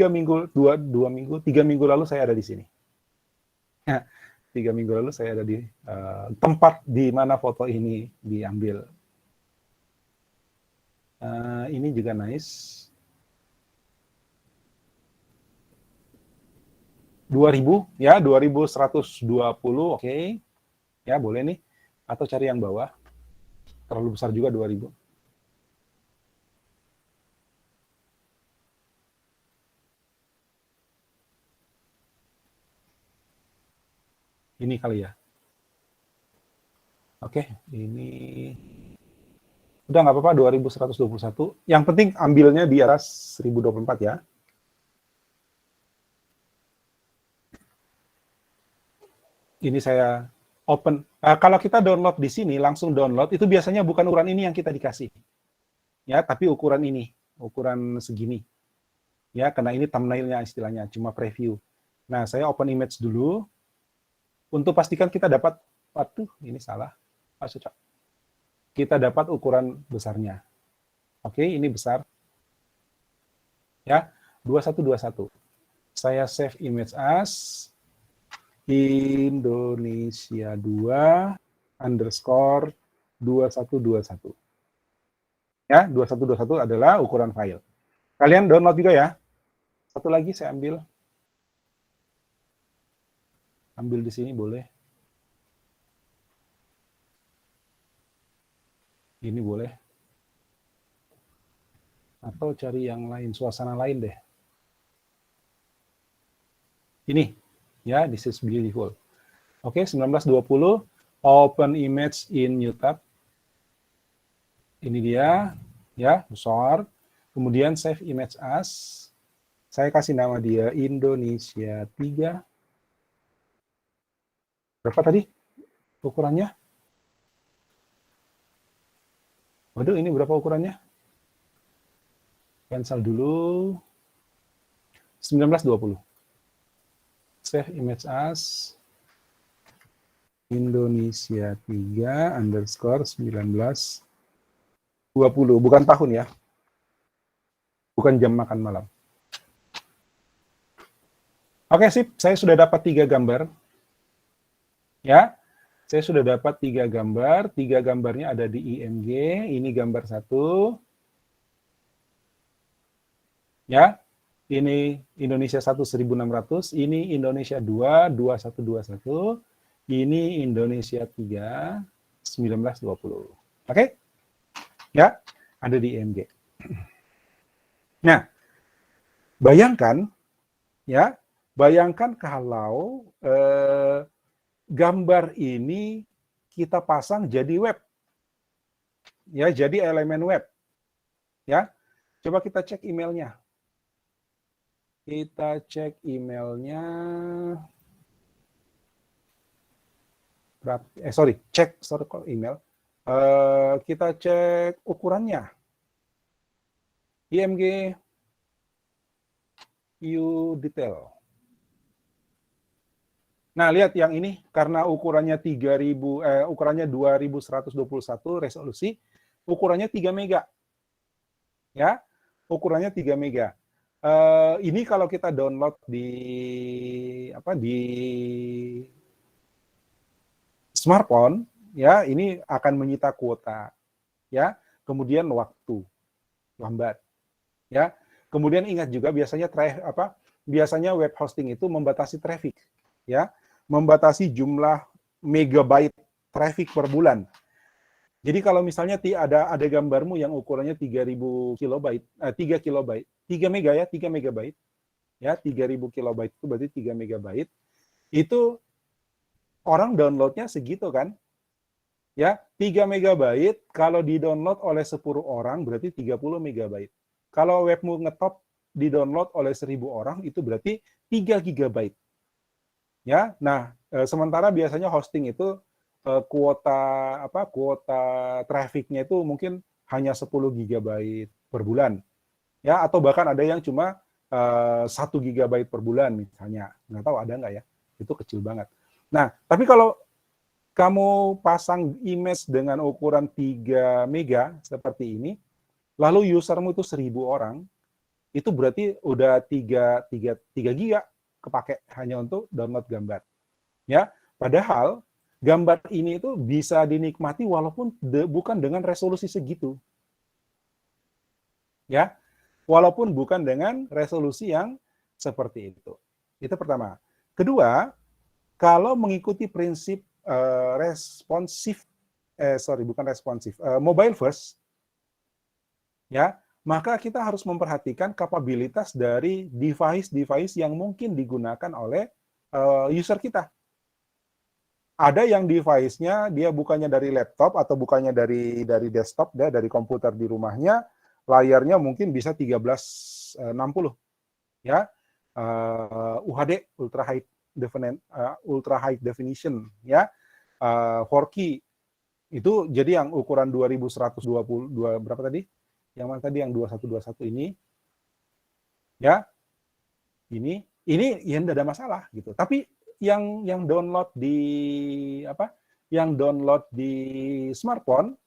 minggu lalu saya ada di sini. 3 minggu lalu saya ada di tempat di mana foto ini diambil. Ini juga nice. 2000 ya, 2120, oke. Ya, boleh nih. Atau cari yang bawah. Terlalu besar juga 2000. Ini kali ya. Oke, ini udah nggak apa-apa 2121. Yang penting ambilnya di atas 1024 ya. Ini saya open. Kalau kita download di sini, langsung download, itu biasanya bukan ukuran ini yang kita dikasih. Ya, tapi ukuran ini, ukuran segini. Ya, karena ini thumbnail-nya istilahnya, cuma preview. Nah, saya open image dulu. Untuk pastikan kita dapat, ini salah. Kita dapat ukuran besarnya. Oke, ini besar. Ya, 2121. Saya save image as Indonesia 2 _ 2121. Ya, 2121 adalah ukuran file. Kalian download juga ya. Satu lagi saya ambil. Ambil di sini boleh. Ini boleh. Atau cari yang lain, suasana lain deh. Ini, ya, this is beautiful. Oke, 1920, open image in new tab. Ini dia, ya, besar. Kemudian save image as. Saya kasih nama dia Indonesia 3. Berapa tadi ukurannya? Waduh, ini berapa ukurannya? Cancel dulu. 1920. Save image as Indonesia 3 _ 1920. Bukan tahun ya. Bukan jam makan malam. Oke, sip. Saya sudah dapat 3 gambar. Ya, saya sudah dapat 3 gambar. 3 gambarnya ada di IMG. Ini gambar 1. Ya, ini Indonesia 1 1600. Ini Indonesia 2 2121. Ini Indonesia 3 1920. Oke? Ya, ada di IMG. Nah, bayangkan kalau gambar ini kita pasang jadi web. Ya, jadi elemen web. Ya. Coba kita cek emailnya. Kita cek emailnya. Cek email. Kita cek ukurannya. IMG view detail. Nah, lihat yang ini karena ukurannya 2121 resolusi, ukurannya 3 mega. ya, ukurannya 3 mega. Ini kalau kita download di smartphone, ya, ini akan menyita kuota, ya. Kemudian waktu lambat, ya. Kemudian ingat juga biasanya web hosting itu membatasi traffic, ya, membatasi jumlah megabyte traffic per bulan. Jadi kalau misalnya ada gambarmu yang ukurannya 3000 kilobyte, 3 kilobyte, 3 mega ya, 3 megabyte, ya, 3000 kilobyte itu berarti 3 megabyte, itu orang downloadnya segitu kan, ya, 3 megabyte kalau di-download oleh 10 orang berarti 30 megabyte. Kalau webmu ngetop di-download oleh 1000 orang itu berarti 3 gigabyte. Ya, nah, sementara biasanya hosting itu kuota trafficnya itu mungkin hanya 10 gigabyte per bulan, ya, atau bahkan ada yang cuma 1 gigabyte per bulan misalnya, nggak tahu ada nggak ya, itu kecil banget. Nah, tapi kalau kamu pasang image dengan ukuran 3 mega seperti ini, lalu usermu itu 1000 orang, itu berarti udah 3 giga kepake hanya untuk download gambar. Ya, padahal gambar ini itu bisa dinikmati walaupun bukan dengan resolusi segitu. Ya, walaupun bukan dengan resolusi yang seperti itu. Itu pertama. Kedua, kalau mengikuti prinsip mobile first, ya, maka kita harus memperhatikan kapabilitas dari device-device yang mungkin digunakan oleh user kita. Ada yang device-nya dia bukannya dari laptop atau bukannya dari desktop, dari komputer di rumahnya, layarnya mungkin bisa 1360, ya, UHD ultra high definition, ya, 4K itu jadi yang ukuran 2120 berapa tadi? Yang mana tadi yang 2121 ini, ya, ini ya tidak ada masalah gitu. Tapi yang download di smartphone,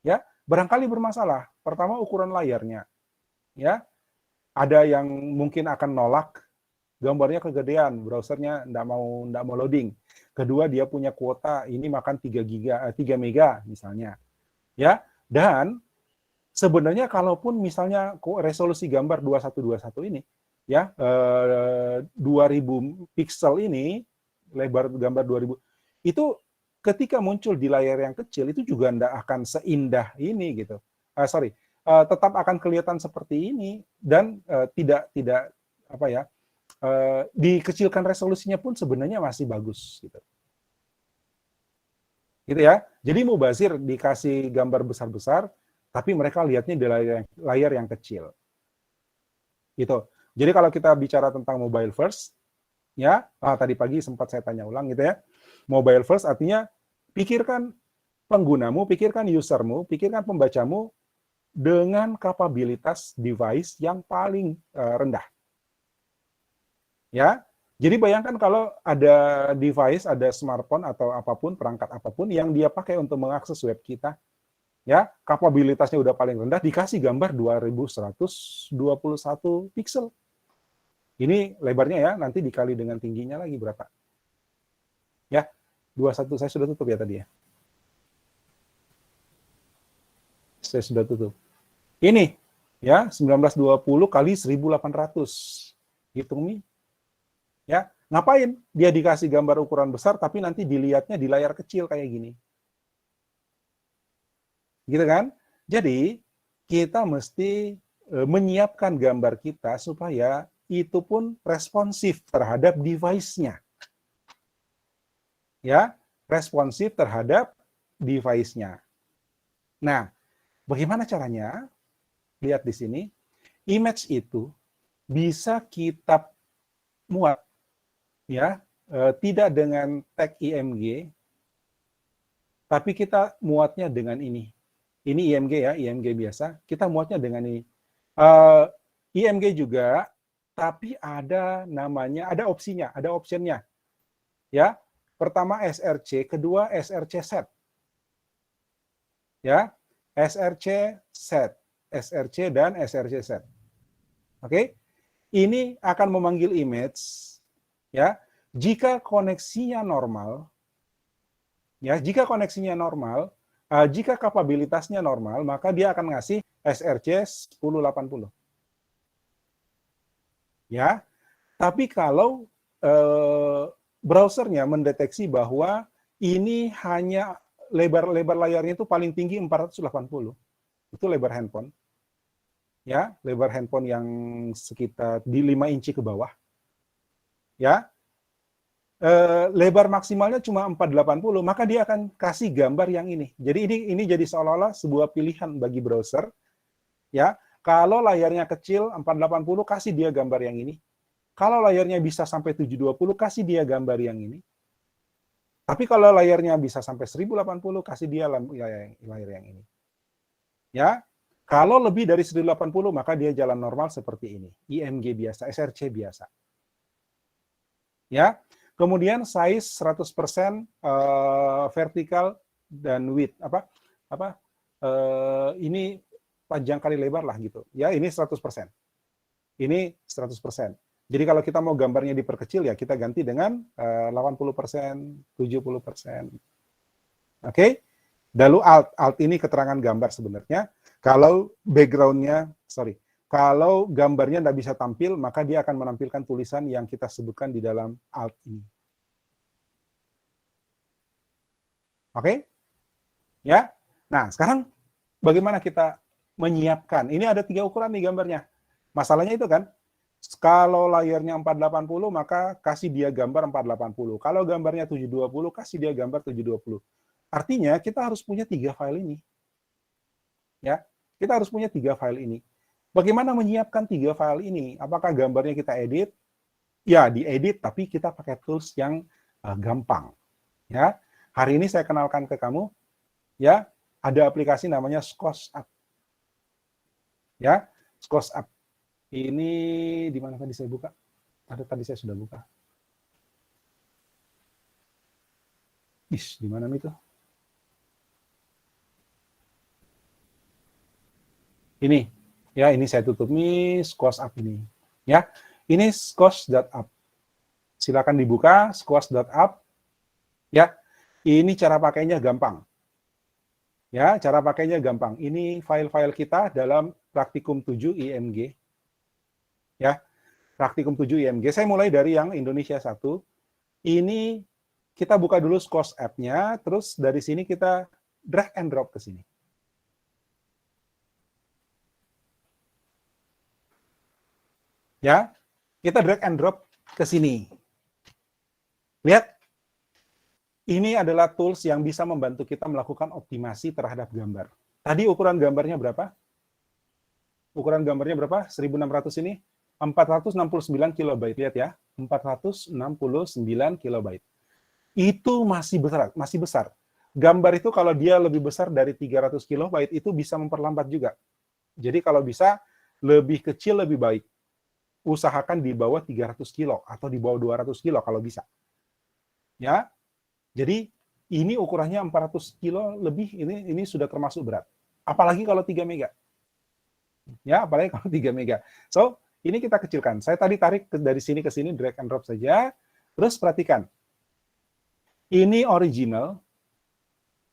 ya, barangkali bermasalah. Pertama ukuran layarnya, ya, ada yang mungkin akan nolak, gambarnya kegedean, browsernya nggak mau loading. Kedua, dia punya kuota ini makan 3 mega misalnya, ya. Dan sebenarnya kalaupun misalnya resolusi gambar 2121 ini, ya, 2000 pixel ini, lebar gambar 2000, itu ketika muncul di layar yang kecil itu juga tidak akan seindah ini gitu. Tetap akan kelihatan seperti ini dan tidak dikecilkan resolusinya pun sebenarnya masih bagus gitu. Gitu ya. Jadi mubazir dikasih gambar besar-besar, tapi mereka lihatnya di layar yang kecil. Gitu. Jadi kalau kita bicara tentang mobile first, ya, tadi pagi sempat saya tanya ulang gitu ya. Mobile first artinya pikirkan penggunamu, pikirkan usermu, pikirkan pembacamu dengan kapabilitas device yang paling rendah. Ya. Jadi bayangkan kalau ada device, ada smartphone atau apapun, perangkat apapun yang dia pakai untuk mengakses web kita, ya, kapabilitasnya udah paling rendah, dikasih gambar 2121 pixel. Ini lebarnya ya, nanti dikali dengan tingginya lagi berapa? Ya, 21 saya sudah tutup ya tadi ya. Saya sudah tutup. Ini ya, 1920 kali 1800. Hitung nih. Ya, ngapain dia dikasih gambar ukuran besar tapi nanti dilihatnya di layar kecil kayak gini. Gitu kan? Jadi, kita mesti menyiapkan gambar kita supaya itu pun responsif terhadap device-nya. Ya, responsif terhadap device-nya. Nah, bagaimana caranya? Lihat di sini, image itu bisa kita muat, ya, tidak dengan tag IMG, tapi kita muatnya dengan ini. Ini IMG ya, IMG biasa. Kita muatnya dengan ini. IMG juga, tapi ada namanya, ada opsinya, ada optionnya. Ya, pertama SRC, kedua SRC set. Ya, SRC set. SRC, dan SRC-Z. Oke? Ini akan memanggil image, ya. Jika koneksinya normal, ya, jika koneksinya normal, jika kapabilitasnya normal, maka dia akan ngasih SRC 1080. Ya, tapi kalau browsernya mendeteksi bahwa ini hanya lebar layarnya itu paling tinggi 480, itu lebar handphone, ya, lebar handphone yang sekitar di 5 inci ke bawah, ya, lebar maksimalnya cuma 480, maka dia akan kasih gambar yang ini. Jadi ini jadi seolah-olah sebuah pilihan bagi browser, ya. Kalau layarnya kecil 480, kasih dia gambar yang ini. Kalau layarnya bisa sampai 720, kasih dia gambar yang ini. Tapi kalau layarnya bisa sampai 1080, kasih dia layar yang ini. Ya, kalau lebih dari 1080, maka dia jalan normal seperti ini. IMG biasa, SRC biasa. Ya, kemudian size 100% vertikal dan width. Ini panjang kali lebar lah gitu. Ya, ini 100%. Ini 100%. Jadi kalau kita mau gambarnya diperkecil, ya kita ganti dengan 80%, 70%. Oke? Lalu alt ini keterangan gambar sebenarnya. Kalau background-nya, kalau gambarnya tidak bisa tampil, maka dia akan menampilkan tulisan yang kita sebutkan di dalam alt ini. Oke? Ya? Nah, sekarang bagaimana kita menyiapkan? Ini ada 3 ukuran nih gambarnya. Masalahnya itu kan, kalau layarnya 480, maka kasih dia gambar 480. Kalau gambarnya 720, kasih dia gambar 720. Artinya, kita harus punya 3 file ini. Ya, kita harus punya 3 file ini. Bagaimana menyiapkan 3 file ini? Apakah gambarnya kita edit? Ya, diedit, tapi kita pakai tools yang gampang. Ya, hari ini saya kenalkan ke kamu, ya, ada aplikasi namanya ScosUp. Ya, ScosUp. Ini di mana tadi saya buka? Tadi saya sudah buka. Di mana itu? Ini, ya, ini saya tutup nih, ScosUp ini. Ya, ini scos.up. Silakan dibuka, scos.up. Ya, ini cara pakainya gampang. Ya, cara pakainya gampang. Ini file-file kita dalam Praktikum 7 IMG. Ya, Praktikum 7 IMG. Saya mulai dari yang Indonesia 1. Ini kita buka dulu ScosUp-nya, terus dari sini kita drag and drop ke sini. Ya, kita drag and drop ke sini. Lihat, ini adalah tools yang bisa membantu kita melakukan optimasi terhadap gambar. Tadi ukuran gambarnya berapa? Ukuran gambarnya berapa? 1600 ini? 469 kilobyte. Lihat ya, 469 kilobyte. Itu masih besar. Gambar itu kalau dia lebih besar dari 300 kilobyte, itu bisa memperlambat juga. Jadi kalau bisa, lebih kecil lebih baik. Usahakan di bawah 300 kilo, atau di bawah 200 kilo kalau bisa. Ya, jadi ini ukurannya 400 kilo lebih, ini sudah termasuk berat. Apalagi kalau 3 mega. Ya, apalagi kalau 3 mega. So, ini kita kecilkan. Saya tadi tarik dari sini ke sini, drag and drop saja. Terus perhatikan. Ini original,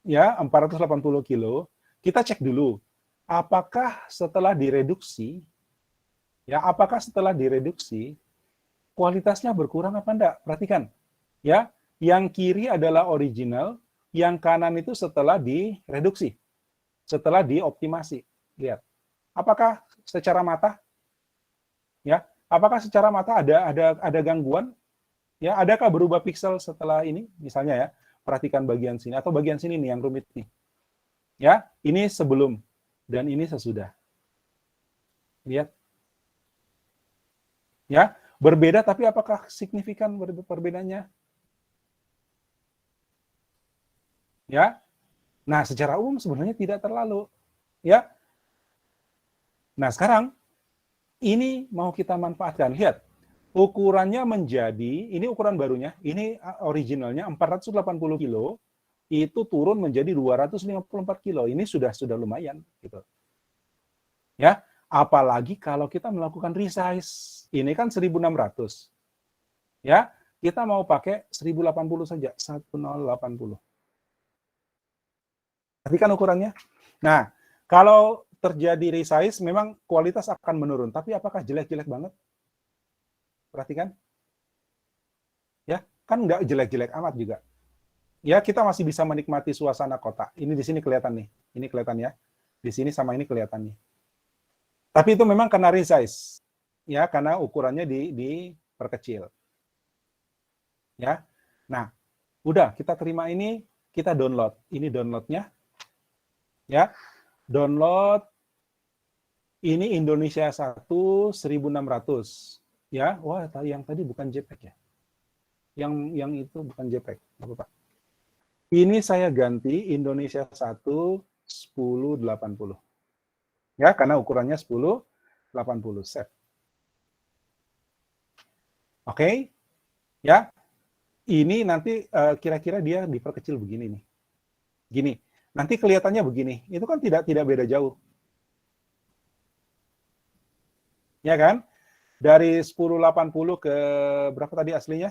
ya, 480 kilo. Kita cek dulu, apakah setelah direduksi, kualitasnya berkurang apa enggak? Perhatikan. Ya, yang kiri adalah original, yang kanan itu setelah direduksi, setelah dioptimasi. Lihat. Apakah secara mata? Ya, apakah secara mata ada gangguan? Ya, adakah berubah pixel setelah ini? Misalnya ya, perhatikan bagian sini atau bagian sini nih yang rumit nih. Ya, ini sebelum dan ini sesudah. Lihat. Ya, berbeda tapi apakah signifikan perbedaannya? Ya. Nah, secara umum sebenarnya tidak terlalu. Ya. Nah, sekarang ini mau kita manfaatkan. Lihat, ukurannya menjadi, ini ukuran barunya, ini originalnya 480 kilo, itu turun menjadi 254 kilo. Ini sudah lumayan gitu. Ya, apalagi kalau kita melakukan resize. Ini kan 1600. Ya, kita mau pakai 1080 saja, 1080. Perhatikan ukurannya. Nah, kalau terjadi resize memang kualitas akan menurun, tapi apakah jelek-jelek banget? Perhatikan. Ya, kan nggak jelek-jelek amat juga. Ya, kita masih bisa menikmati suasana kota. Ini di sini kelihatan nih. Ini kelihatan ya. Di sini sama ini kelihatan nih. Tapi itu memang karena resize. Ya, karena ukurannya diperkecil. Ya. Nah, udah kita terima ini, kita download. Ini downloadnya. Ya. Download ini Indonesia 1 1600. Ya, wah yang tadi bukan JPEG ya. Yang itu bukan JPEG, Bapak. Ini saya ganti Indonesia 1 1080. Ya, karena ukurannya 1080 set. Oke. Ya. Ini nanti kira-kira dia diperkecil begini nih. Gini. Nanti kelihatannya begini. Itu kan tidak beda jauh. Ya kan? Dari 1080 ke berapa tadi aslinya?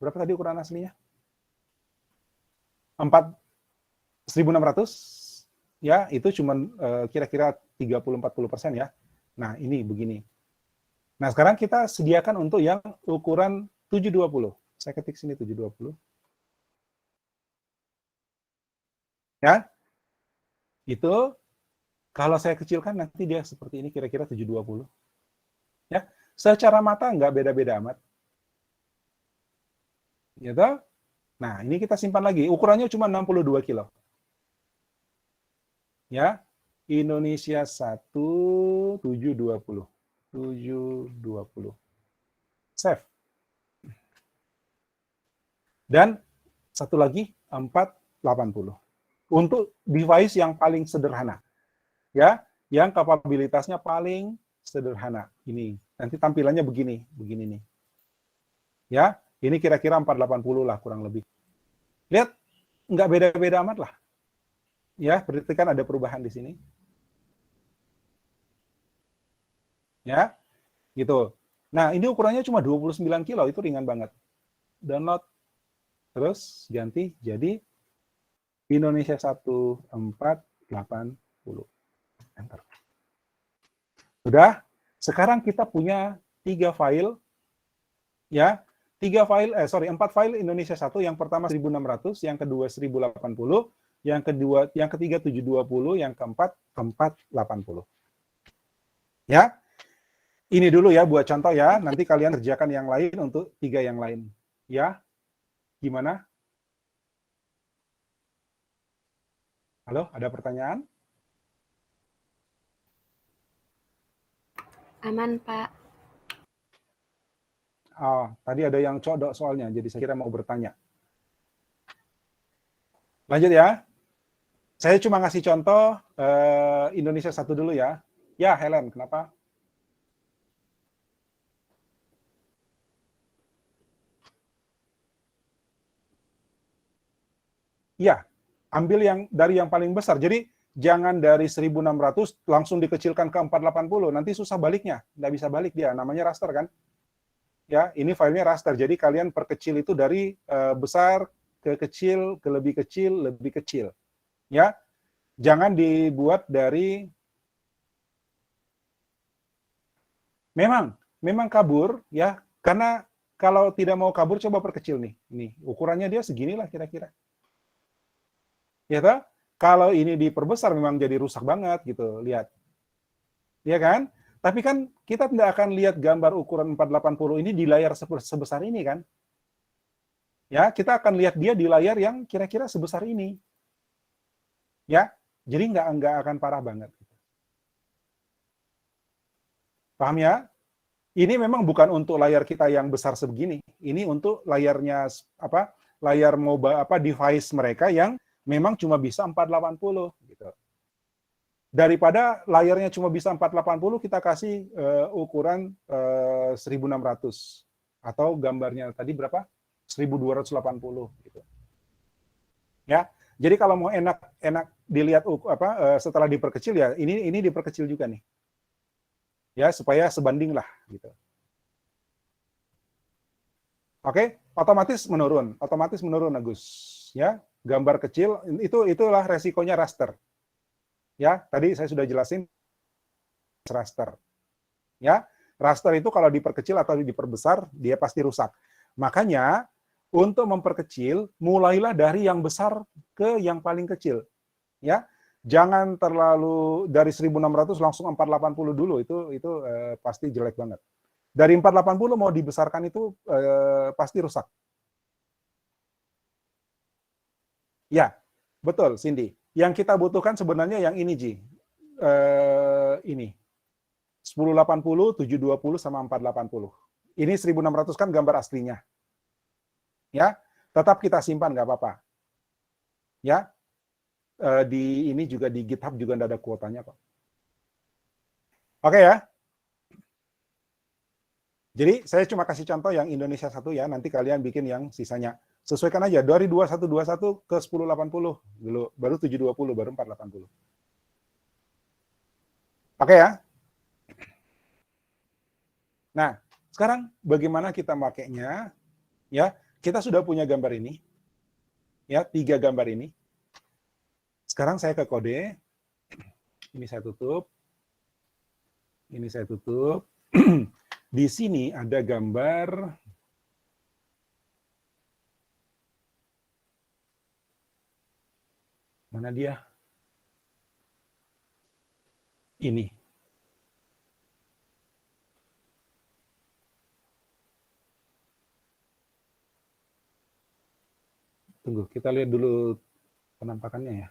Berapa tadi ukuran aslinya? 1600, ya itu cuma kira-kira 30-40% ya. Nah ini begini. Nah sekarang kita sediakan untuk yang ukuran 720. Saya ketik sini 720. Ya, itu kalau saya kecilkan nanti dia seperti ini kira-kira 720. Ya, secara mata nggak beda-beda amat. Gitu. Nah ini kita simpan lagi. Ukurannya cuma 62 kilo. Ya, Indonesia 1 720. 720. Save. Dan satu lagi 480. Untuk device yang paling sederhana. Ya, yang kapabilitasnya paling sederhana. Ini. Nanti tampilannya begini nih. Ya, ini kira-kira 480 lah kurang lebih. Lihat, nggak beda-beda amat lah. Ya, berarti kan ada perubahan di sini. Ya, gitu. Nah, ini ukurannya cuma 29 kilo, itu ringan banget. Download, terus ganti jadi Indonesia 1480. Enter. Sudah, sekarang kita punya 3 file, ya, 4 file Indonesia 1, yang pertama 1600, yang kedua 1080, yang ketiga 720, yang keempat 480. Ya, ini dulu ya buat contoh ya, nanti kalian kerjakan yang lain untuk 3 yang lain. Ya, gimana? Halo, ada pertanyaan? Aman, Pak. Oh, tadi ada yang codok soalnya, jadi saya kira mau bertanya. Lanjut ya. Saya cuma ngasih contoh Indonesia 1 dulu ya. Ya, Helen, kenapa? Iya, ambil yang dari yang paling besar. Jadi jangan dari 1600 langsung dikecilkan ke 480, nanti susah baliknya. Nggak bisa balik dia, namanya raster kan. Ya, ini filenya raster. Jadi kalian perkecil itu dari besar ke kecil, ke lebih kecil, lebih kecil. Ya, jangan dibuat dari memang kabur ya, karena kalau tidak mau kabur coba perkecil nih. Nih, ukurannya dia seginilah kira-kira. Ya toh? Kalau ini diperbesar memang jadi rusak banget gitu, lihat. Ya kan? Tapi kan kita tidak akan lihat gambar ukuran 480 ini di layar sebesar ini kan? Ya, kita akan lihat dia di layar yang kira-kira sebesar ini. Ya, jadi nggak akan parah banget. Paham ya? Ini memang bukan untuk layar kita yang besar sebegini. Ini untuk layarnya apa? Layar mobile device mereka yang memang cuma bisa 480 gitu. Daripada layarnya cuma bisa 480, kita kasih ukuran 1600 atau gambarnya tadi berapa? 1280 gitu. Ya. Jadi kalau mau enak dilihat setelah diperkecil ya ini diperkecil juga nih. Ya, supaya sebanding lah gitu. Oke, otomatis menurun Agus. Ya, gambar kecil itulah resikonya raster. Ya, tadi saya sudah jelasin raster. Ya, raster itu kalau diperkecil atau diperbesar dia pasti rusak. Makanya untuk memperkecil mulailah dari yang besar ke yang paling kecil. Ya, jangan terlalu dari 1600 langsung 480 dulu, itu pasti jelek banget. Dari 480 mau dibesarkan itu pasti rusak. Ya, betul Cindy. Yang kita butuhkan sebenarnya yang ini Ji. Ini 1080, 720 sama 480. Ini 1600 kan gambar aslinya. Ya, tetap kita simpan nggak apa-apa. Ya, di ini juga di GitHub juga nggak ada kuotanya kok. Oke ya. Jadi saya cuma kasih contoh yang Indonesia 1 ya, nanti kalian bikin yang sisanya. Sesuaikan aja dari 2121 ke 1080 dulu, baru 720, baru 480. Oke ya. Nah, sekarang bagaimana kita makainya? Ya, kita sudah punya gambar ini. Ya, 3 gambar ini. Sekarang saya ke kode. Ini saya tutup. Ini saya tutup. Di sini ada gambar mana dia? Ini. Tunggu, kita lihat dulu penampakannya ya.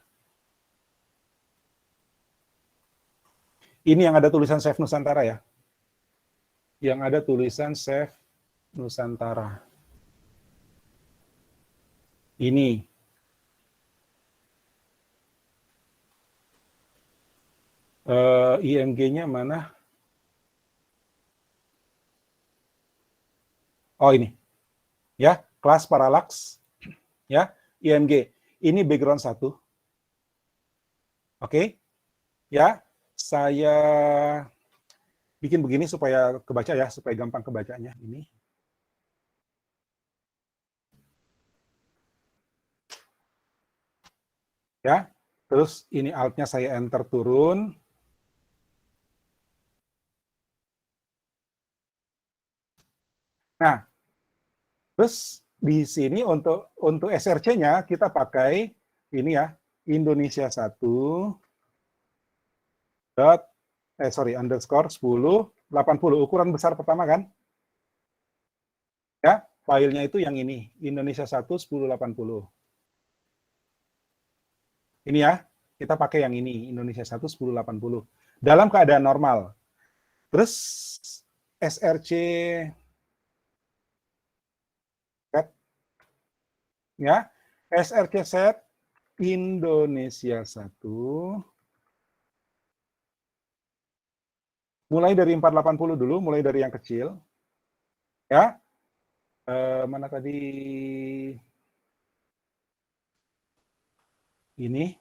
Ini yang ada tulisan Save Nusantara ya. Yang ada tulisan Save Nusantara. Ini. IMG-nya mana? Oh ini. Ya, kelas parallax. Ya, IMG. Ini background 1. Oke. Ya, saya bikin begini supaya kebaca ya, supaya gampang kebacanya ini. Ya, terus ini alt-nya saya enter turun. Nah, terus di sini untuk SRC-nya kita pakai ini ya, Indonesia 1 dot underscore 1080 ukuran besar pertama kan? Ya, filenya itu yang ini, Indonesia 1 1080. Ini ya, kita pakai yang ini, Indonesia 1 1080. Dalam keadaan normal. Terus SRC set ya, SRC set Indonesia 1 mulai dari 480 dulu, mulai dari yang kecil. Ya. Mana tadi ini?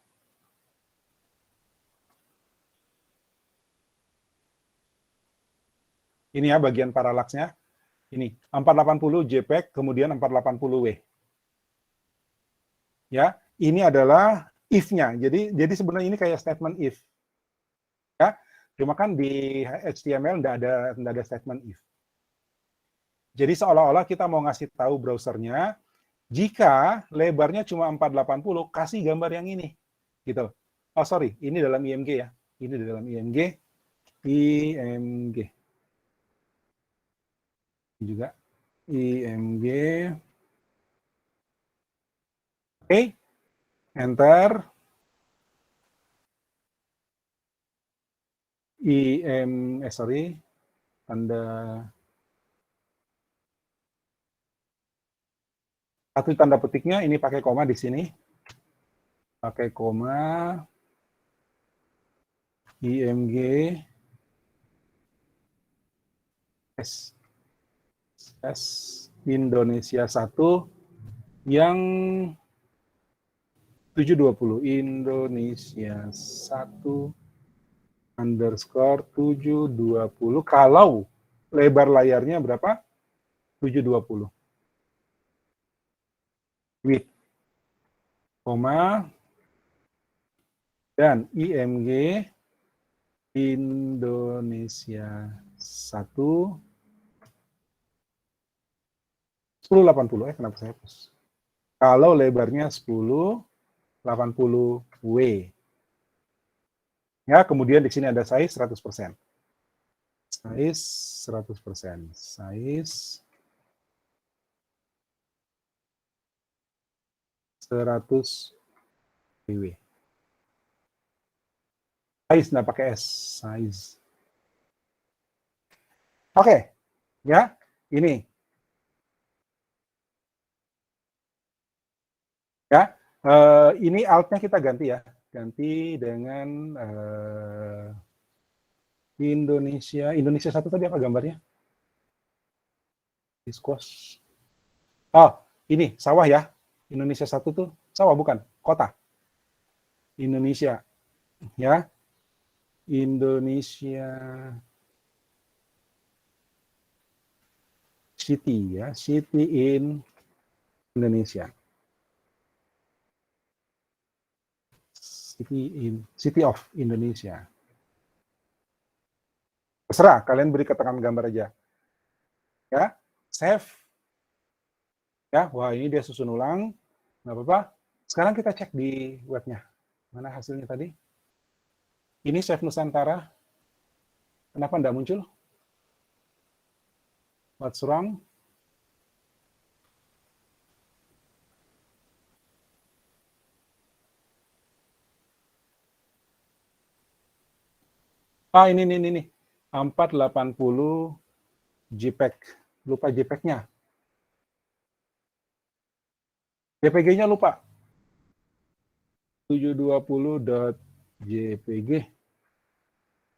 Ini ya bagian paralaksnya. Ini 480 JPEG, kemudian 480W. Ya, ini adalah if-nya. Jadi sebenarnya ini kayak statement if. Ya, cuma kan di HTML nggak ada statement if. Jadi seolah-olah kita mau ngasih tahu browsernya, jika lebarnya cuma 480, kasih gambar yang ini. Gitu. Oh sorry, ini dalam IMG ya. Ini dalam IMG. IMG. Juga IMG. Oke. Enter. Sorry. Tanda satu tanda petiknya ini pakai koma di sini. Pakai koma. IMG S Indonesia 1 yang 720 Indonesia 1_720. Kalau lebar layarnya berapa? 720. Width, koma, dan IMG Indonesia 1080. Kenapa saya hapus? Kalau lebarnya 1080 W. Ya, kemudian di sini ada size 100%. Size 100%. Size 100 W. Size nggak pakai S. Size. Oke, ya, ini. Ya, ini alt-nya kita ganti ya. Ganti dengan Indonesia 1 tadi apa gambarnya? Discos. Oh, ini sawah ya. Indonesia 1 tuh sawah bukan, kota. Indonesia, ya. Indonesia City ya, City in Indonesia. City of Indonesia. Terserah, kalian beri keterangan gambar aja. Ya, save. Ya, wah ini dia susun ulang. Nggak apa-apa. Sekarang kita cek di webnya. Mana hasilnya tadi? Ini Chef Nusantara. Kenapa nggak muncul? What's wrong? Ah, ini. 480 JPEG. Lupa JPEG-nya. JPG-nya lupa. 720.jpg.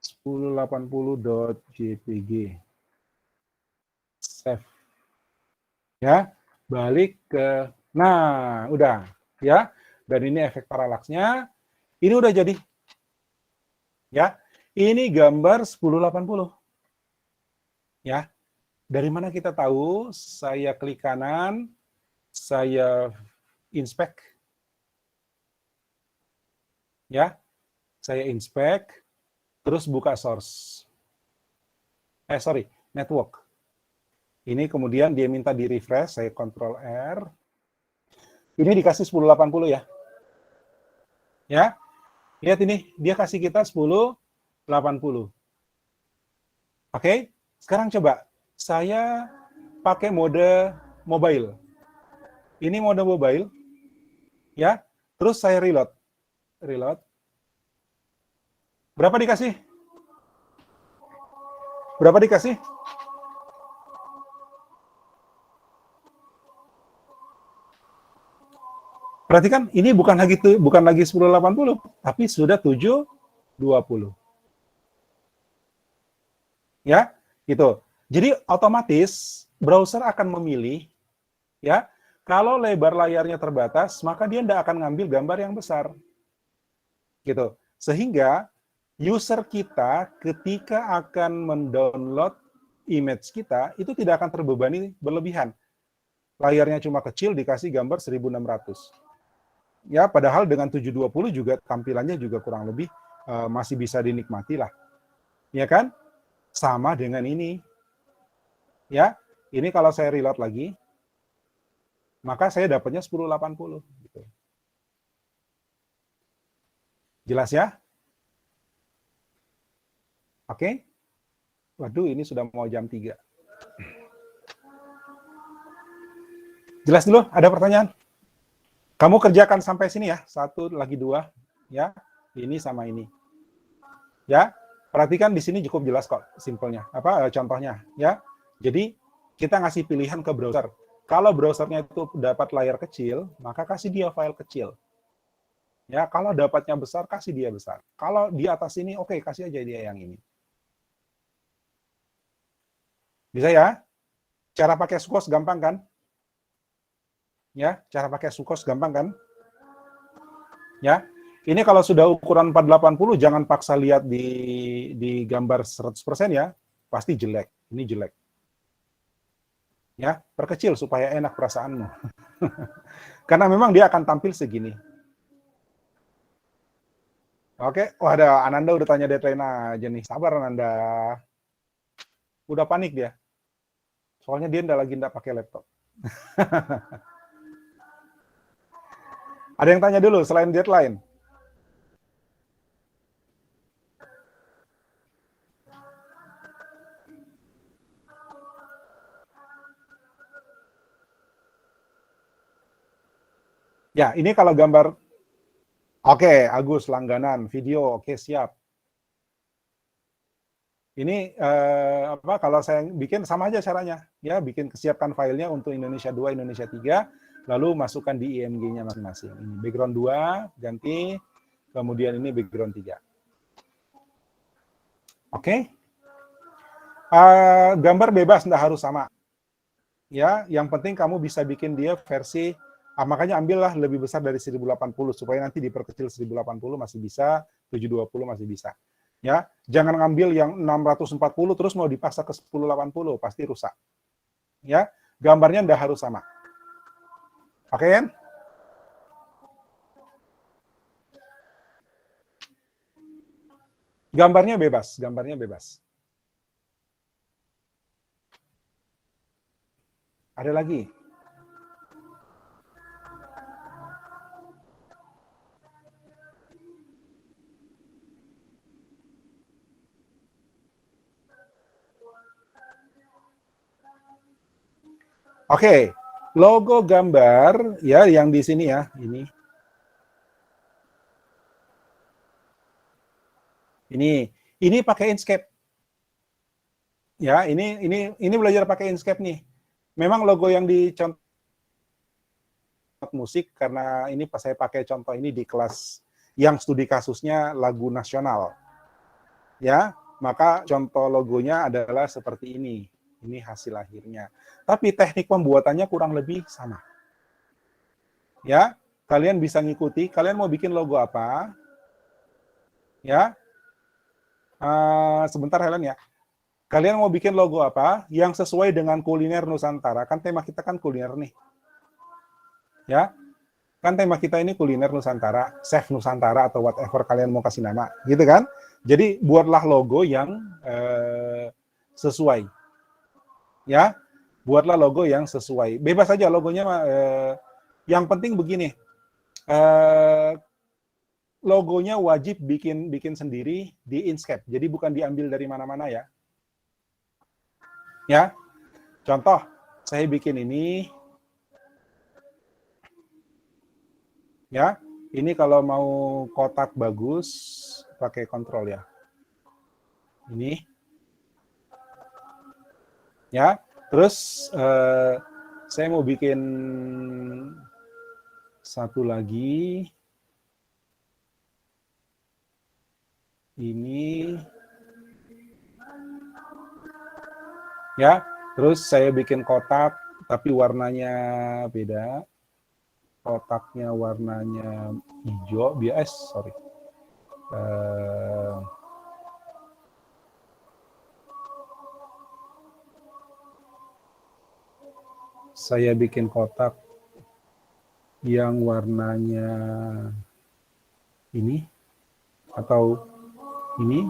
1080.jpg. Save. Ya, balik ke, nah, udah. Ya, dan ini efek paralaksnya. Ini udah jadi. Ya, ini gambar 1080. Ya, dari mana kita tahu? Saya klik kanan, saya inspect. Ya, saya inspect, terus buka source. Network. Ini kemudian dia minta di refresh, saya Ctrl R. Ini dikasih 1080 ya. Ya, lihat ini, dia kasih kita 1080. Oke, sekarang coba saya pakai mode mobile. Ini mode mobile, ya. Terus saya reload. Berapa dikasih? Berapa dikasih? Perhatikan, ini bukan lagi 1080, tapi sudah 720. Ya, gitu. Jadi otomatis browser akan memilih, ya, kalau lebar layarnya terbatas, maka dia tidak akan ngambil gambar yang besar. Gitu. Sehingga user kita ketika akan mendownload image kita, itu tidak akan terbebani berlebihan. Layarnya cuma kecil, dikasih gambar 1600. Ya, padahal dengan 720 juga tampilannya juga kurang lebih masih bisa dinikmati lah. Ya kan? Sama dengan ini. Ya, ini kalau saya reload lagi, maka saya dapatnya 1080. Gitu. Jelas ya? Oke? Waduh, ini sudah mau jam 3. Jelas dulu? Ada pertanyaan? Kamu kerjakan sampai sini ya. 1 lagi 2. Ya, ini sama ini. Ya, perhatikan di sini cukup jelas kok simpelnya. Contohnya ya. Jadi kita ngasih pilihan ke browser. Kalau browsernya itu dapat layar kecil, maka kasih dia file kecil. Ya, kalau dapatnya besar, kasih dia besar. Kalau di atas ini, oke, kasih aja dia yang ini. Bisa ya? Cara pakai Sucos gampang kan? Ya, cara pakai Sucos gampang kan? Ya, ini kalau sudah ukuran 480 jangan paksa lihat di gambar 100% ya, pasti jelek. Ini jelek. Ya, perkecil supaya enak perasaanmu. Karena memang dia akan tampil segini. Oke, waduh, Ananda udah tanya deadline aja nih. Sabar Ananda. Udah panik dia. Soalnya dia lagi nggak pakai laptop. Ada yang tanya dulu selain deadline? Ya, ini kalau gambar. Oke, Agus, langganan, video, oke siap. Ini apa? Kalau saya bikin sama aja caranya, ya bikin siapkan filenya untuk Indonesia 2, Indonesia 3, lalu masukkan di IMG-nya masing-masing. Ini background 2 ganti, kemudian ini background 3. Oke. Gambar bebas, nggak harus sama. Ya, yang penting kamu bisa bikin dia versi, makanya ambillah lebih besar dari 1080 supaya nanti diperkecil 1080 masih bisa, 720 masih bisa. Ya, jangan ngambil yang 640 terus mau dipaksa ke 1080, pasti rusak. Ya, gambarnya nggak harus sama. Oke kan? Gambarnya bebas, gambarnya bebas. Ada lagi? Oke, logo gambar ya yang di sini ya, ini. Ini pakai Inkscape. Ya, ini belajar pakai Inkscape nih. Memang logo yang dicontoh musik karena ini pas saya pakai contoh ini di kelas yang studi kasusnya lagu nasional. Ya, maka contoh logonya adalah seperti ini. Ini hasil akhirnya. Tapi teknik pembuatannya kurang lebih sama. Ya, kalian bisa ngikuti. Kalian mau bikin logo apa? Ya, sebentar Helen ya. Kalian mau bikin logo apa yang sesuai dengan kuliner Nusantara? Kan tema kita kan kuliner nih. Ya, kan tema kita ini kuliner Nusantara, chef Nusantara atau whatever kalian mau kasih nama, gitu kan? Jadi buatlah logo yang sesuai. Ya, buatlah logo yang sesuai. Bebas aja logonya. Yang penting begini, logonya wajib bikin sendiri di Inkscape. Jadi bukan diambil dari mana-mana ya. Ya, contoh saya bikin ini. Ya, ini kalau mau kotak bagus pakai kontrol ya. Ini. Ya, terus saya mau bikin satu lagi. Ini. Ya, terus saya bikin kotak tapi warnanya beda. Kotaknya warnanya hijau, sorry. Saya bikin kotak yang warnanya ini atau ini.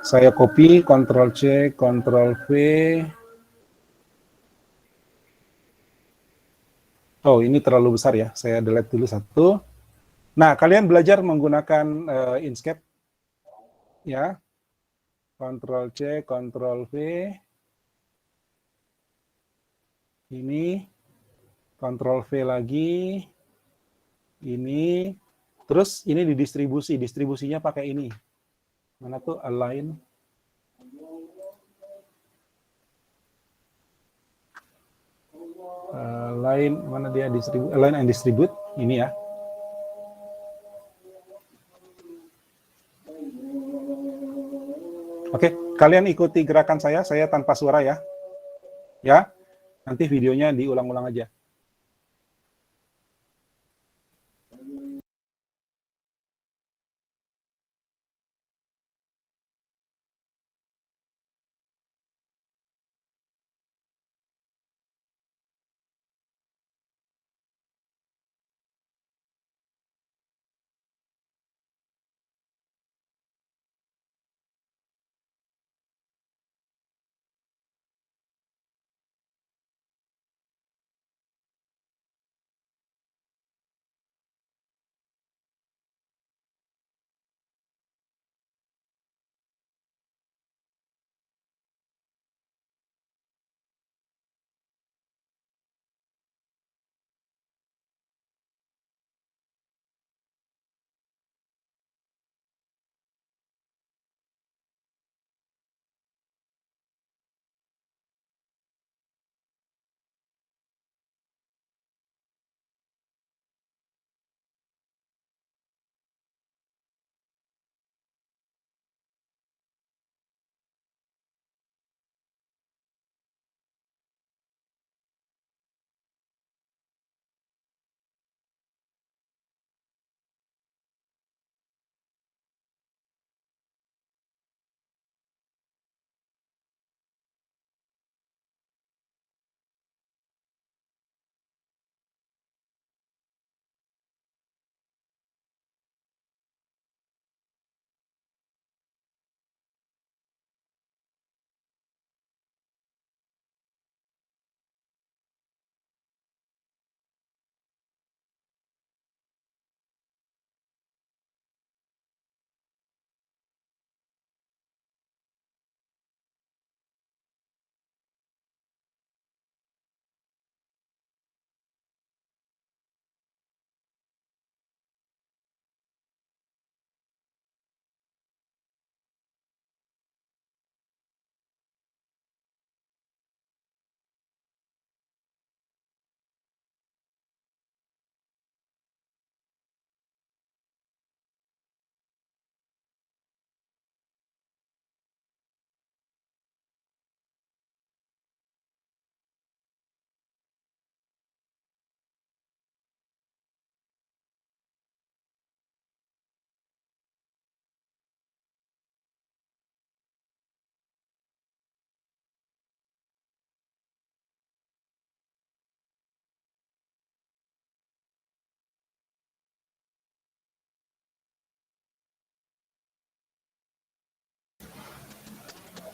Saya copy, Ctrl C, Ctrl V. Oh, ini terlalu besar ya. Saya delete dulu satu. Nah, kalian belajar menggunakan Inkscape. Ya. Ctrl C, Ctrl V. Ini. Ctrl V lagi. Ini. Terus ini didistribusi. Distribusinya pakai ini. Mana tuh align? Align, mana dia distribute? Align and distribute. Ini ya. Oke. Kalian ikuti gerakan saya tanpa suara ya. Ya, nanti videonya diulang-ulang aja.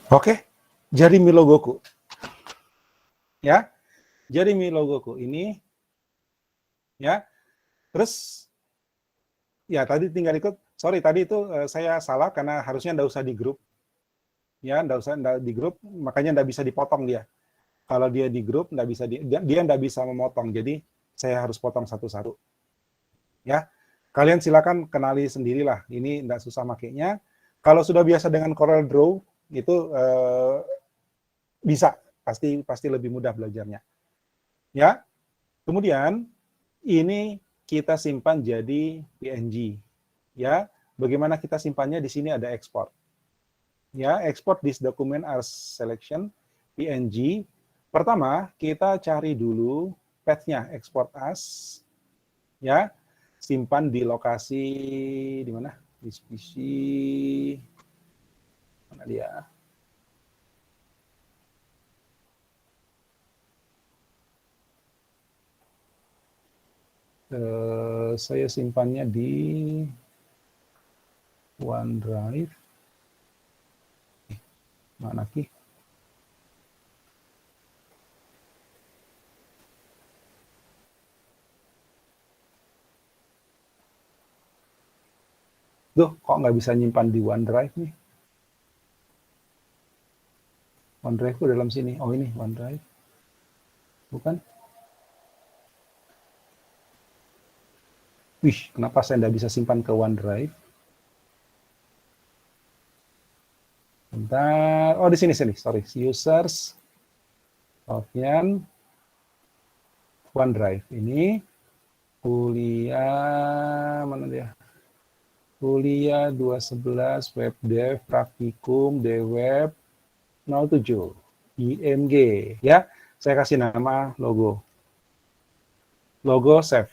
Oke, jari Milogoku. Ya, jari Milogoku ini, ya. Terus, ya tadi tinggal ikut. Sorry, tadi itu saya salah karena harusnya nggak usah di grup. Ya, nggak usah di grup, makanya nggak bisa dipotong dia. Kalau dia di grup, nggak bisa dia nggak bisa memotong. Jadi, saya harus potong satu-satu. Ya, kalian silakan kenali sendirilah. Ini nggak susah makainya. Kalau sudah biasa dengan Corel Draw, itu bisa, pasti lebih mudah belajarnya. Ya, kemudian ini kita simpan jadi PNG. Ya, bagaimana kita simpannya? Di sini ada export. Ya, export this document as selection PNG. Pertama, kita cari dulu path-nya, export as. Ya, simpan di lokasi di mana? Di PC. Mana dia? Saya simpannya di OneDrive. Mana ki? Duh, kok nggak bisa nyimpan di OneDrive nih? OneDrive itu dalam sini. Oh ini OneDrive. Bukan? Wih, kenapa saya nggak bisa simpan ke OneDrive? Bentar. Oh, di sini. Sorry. Users, Sofian, OneDrive. Ini kuliah, mana dia? Kuliah 211, webdev, praktikum, dweb 07, IMG, ya. Saya kasih nama logo. Logo save.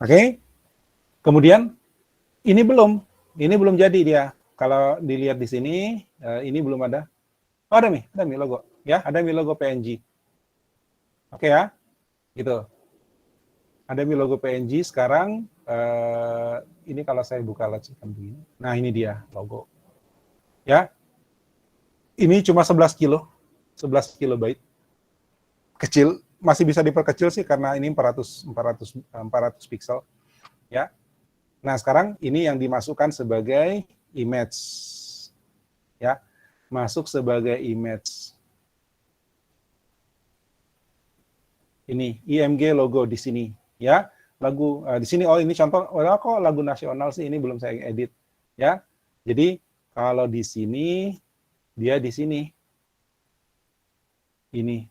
Oke. Kemudian ini belum jadi dia. Kalau dilihat di sini, ini belum ada. Oh, ada Mi logo. Ya, ada Mi logo PNG. Oke ya, gitu. Ada Mi logo PNG sekarang. Ini kalau saya buka lacikan begini. Nah, ini dia logo. Ya, ini cuma 11 kilo, 11 kilobyte. Kecil, masih bisa diperkecil sih karena ini 400 pixel. Ya. Nah, sekarang ini yang dimasukkan sebagai image. Ya, masuk sebagai image. Ini IMG logo di sini, ya. Lagu di sini, oh ini contoh, kok lagu nasional sih, ini belum saya edit, ya. Jadi kalau di sini, dia di sini. Ini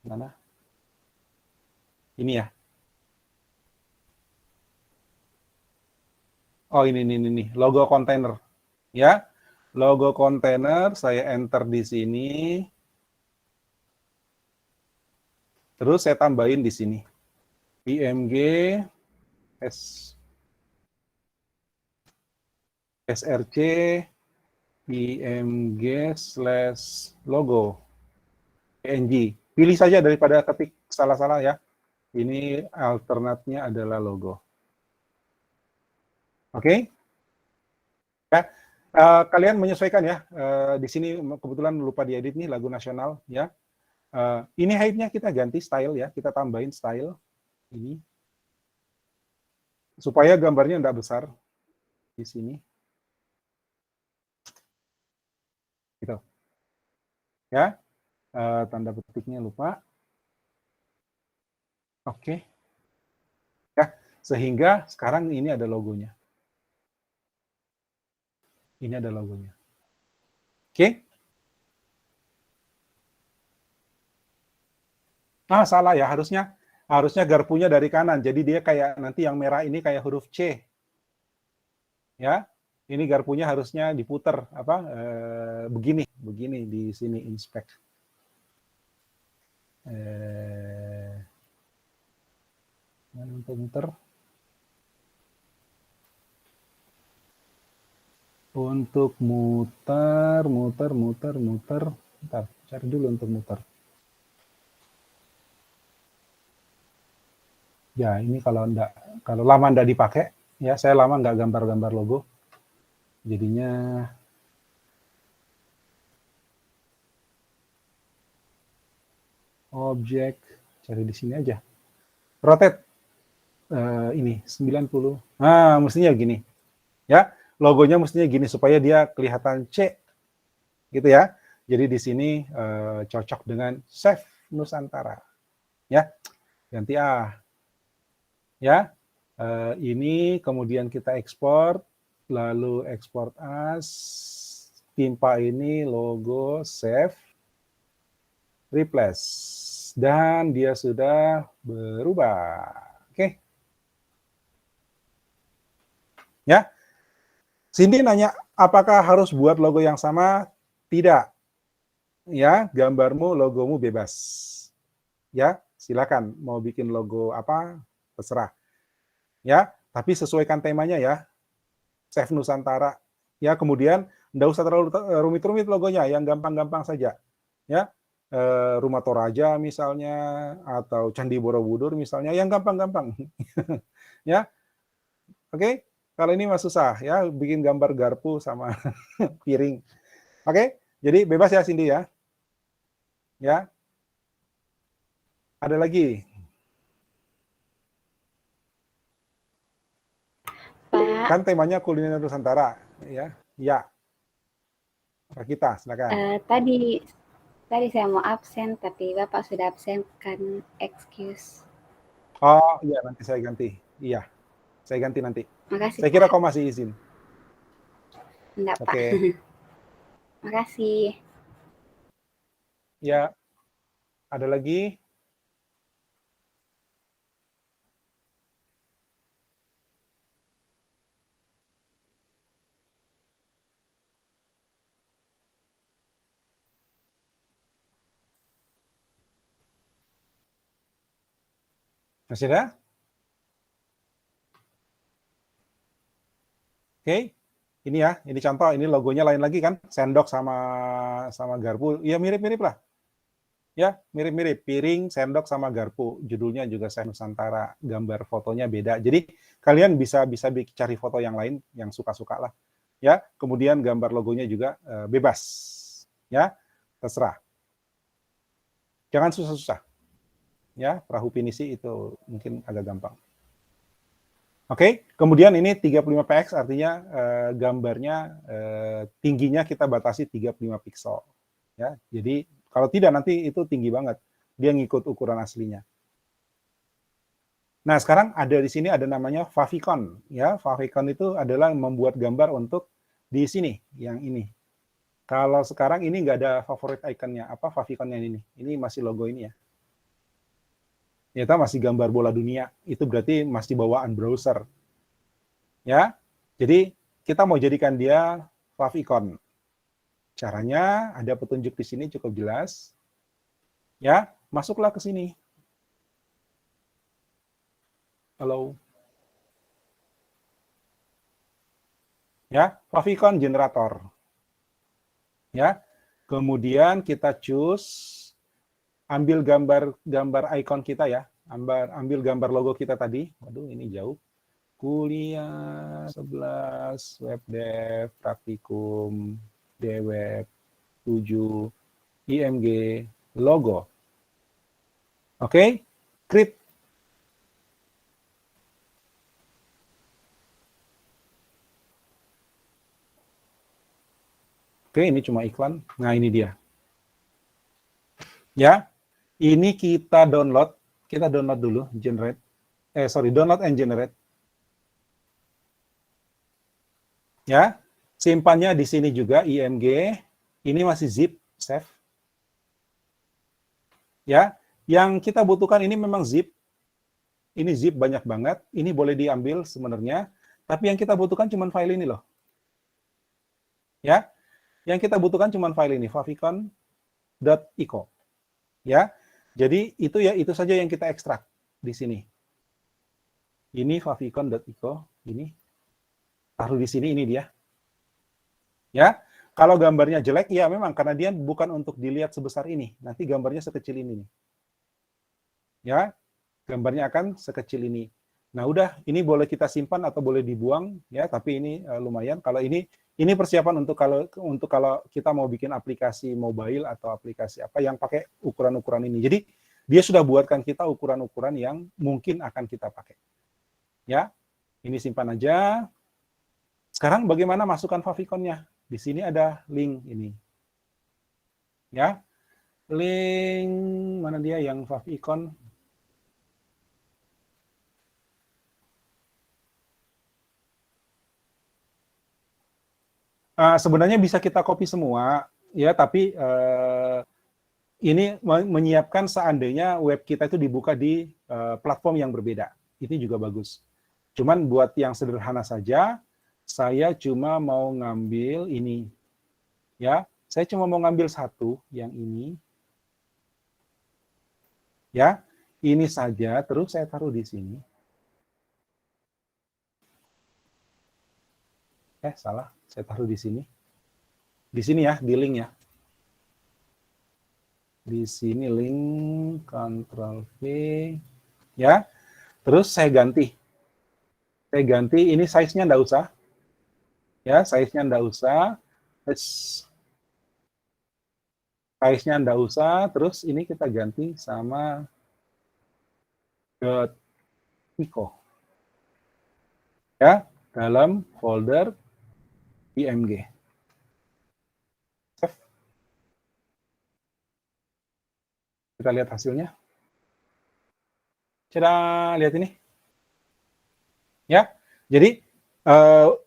mana? Ini ya. Oh ini logo kontainer, ya. Logo kontainer saya enter di sini. Terus saya tambahin di sini. IMG SRC IMG/logo PNG. Pilih saja daripada ketik salah-salah ya. Ini alternatnya adalah logo. Oke? Ya. Kalian menyesuaikan ya. Di sini kebetulan lupa diedit nih lagu nasional ya. Ini height-nya kita ganti style ya. Kita tambahin style ini supaya gambarnya enggak besar di sini. Gitu. Ya. Tanda petiknya lupa. Oke. Ya, sehingga sekarang ini ada logonya. Ini ada logonya. Oke? Ah, salah ya, harusnya garpunya dari kanan. Jadi dia kayak nanti yang merah ini kayak huruf C. Ya. Ini garpunya harusnya diputer apa? Begini di sini inspect. Untuk muter. Untuk muter. Bentar, cari dulu untuk muter. Ya, ini kalau lama enggak dipakai, ya saya lama enggak gambar-gambar logo. Jadinya objek, cari di sini aja. Rotate ini 90. Nah, mestinya gini. Ya, logonya mestinya gini supaya dia kelihatan C. Gitu ya. Jadi di sini cocok dengan Chef Nusantara. Ya. Ganti A. Ya. Ini kemudian kita ekspor, lalu ekspor as, timpa ini logo save, replace, dan dia sudah berubah. Oke. Ya. Cindy nanya, apakah harus buat logo yang sama? Tidak. Ya, gambarmu, logomu bebas. Ya, silakan mau bikin logo apa, terserah. Ya, tapi sesuaikan temanya ya. Chef Nusantara. Ya, kemudian enggak usah terlalu rumit-rumit logonya, yang gampang-gampang saja. Ya. Rumah Toraja misalnya atau Candi Borobudur misalnya, yang gampang-gampang. Ya. Oke, kalau ini mah susah ya, bikin gambar garpu sama piring. Oke, jadi bebas ya Cindy ya. Ya. Ada lagi? Pak. Kan temanya kuliner Nusantara, ya. Ya. Kita, silakan. Tadi saya mau absen, tapi Bapak sudah absen, kan excuse. Oh, iya nanti saya ganti. Iya, saya ganti nanti. Makasih, Saya kira Pak. kau masih izin. Enggak, Pak. Oke. Makasih. Ya, ada lagi? Masih ada? Oke, ini ya, ini contoh, ini logonya lain lagi kan, sendok sama garpu, ya mirip-mirip lah. Ya, mirip-mirip, piring, sendok sama garpu. Judulnya juga Chef Nusantara, gambar fotonya beda. Jadi kalian bisa cari foto yang lain yang suka-suka lah. Ya, kemudian gambar logonya juga bebas. Ya, terserah. Jangan susah-susah. Ya, perahu pinisi itu mungkin agak gampang. Oke, kemudian ini 35px artinya gambarnya tingginya kita batasi 35 pixel. Ya, jadi kalau tidak nanti itu tinggi banget. Dia ngikut ukuran aslinya. Nah, sekarang ada di sini ada namanya favicon. Ya, favicon itu adalah membuat gambar untuk di sini, yang ini. Kalau sekarang ini nggak ada favorit ikonnya, apa favicon yang ini. Ini masih logo ini ya. Ternyata masih gambar bola dunia. Itu berarti masih bawaan browser. Ya, jadi kita mau jadikan dia favicon. Caranya ada petunjuk di sini cukup jelas. Ya, masuklah ke sini. Halo. Ya, favicon generator. Ya, kemudian kita choose, ambil gambar icon kita ya, ambil gambar logo kita tadi. Waduh, ini jauh. Kuliah 11, webdev, praktikum, dweb 7, IMG, logo. Oke, create. Oke, ini cuma iklan. Nah, ini dia. Ya, ini kita download. Kita download dulu, download and generate. Ya, simpannya di sini juga IMG. Ini masih zip, save. Ya, yang kita butuhkan ini memang zip. Ini zip banyak banget. Ini boleh diambil sebenarnya. Tapi yang kita butuhkan cuma file ini loh. Ya, yang kita butuhkan cuma file ini, favicon.eco. Ya, jadi itu saja yang kita ekstrak di sini. Ini favicon.eco, ini taruh di sini, ini dia. Ya, kalau gambarnya jelek, ya memang karena dia bukan untuk dilihat sebesar ini. Nanti gambarnya sekecil ini nih. Ya, gambarnya akan sekecil ini. Nah, udah, ini boleh kita simpan atau boleh dibuang ya, tapi ini lumayan. Kalau ini persiapan untuk kalau kita mau bikin aplikasi mobile atau aplikasi apa yang pakai ukuran-ukuran ini. Jadi dia sudah buatkan kita ukuran-ukuran yang mungkin akan kita pakai. Ya, ini simpan aja. Sekarang bagaimana masukkan favicon-nya? Di sini ada link ini. Ya, link mana dia yang favicon? Sebenarnya bisa kita copy semua, ya, tapi ini menyiapkan seandainya web kita itu dibuka di platform yang berbeda. Ini juga bagus. Cuman buat yang sederhana saja, saya cuma mau ngambil ini. Ya, saya cuma mau ngambil satu, yang ini. Ya, ini saja, terus saya taruh di sini. Salah, saya taruh di sini. Di sini ya, di link ya. Di sini link, Ctrl V, ya. Terus saya ganti. Saya ganti, ini size-nya enggak usah. Ya, size-nya enggak usah. Size-nya enggak usah, terus ini kita ganti sama .eco. Ya, dalam folder IMG. Save. Kita lihat hasilnya. Coba lihat ini. Ya, jadi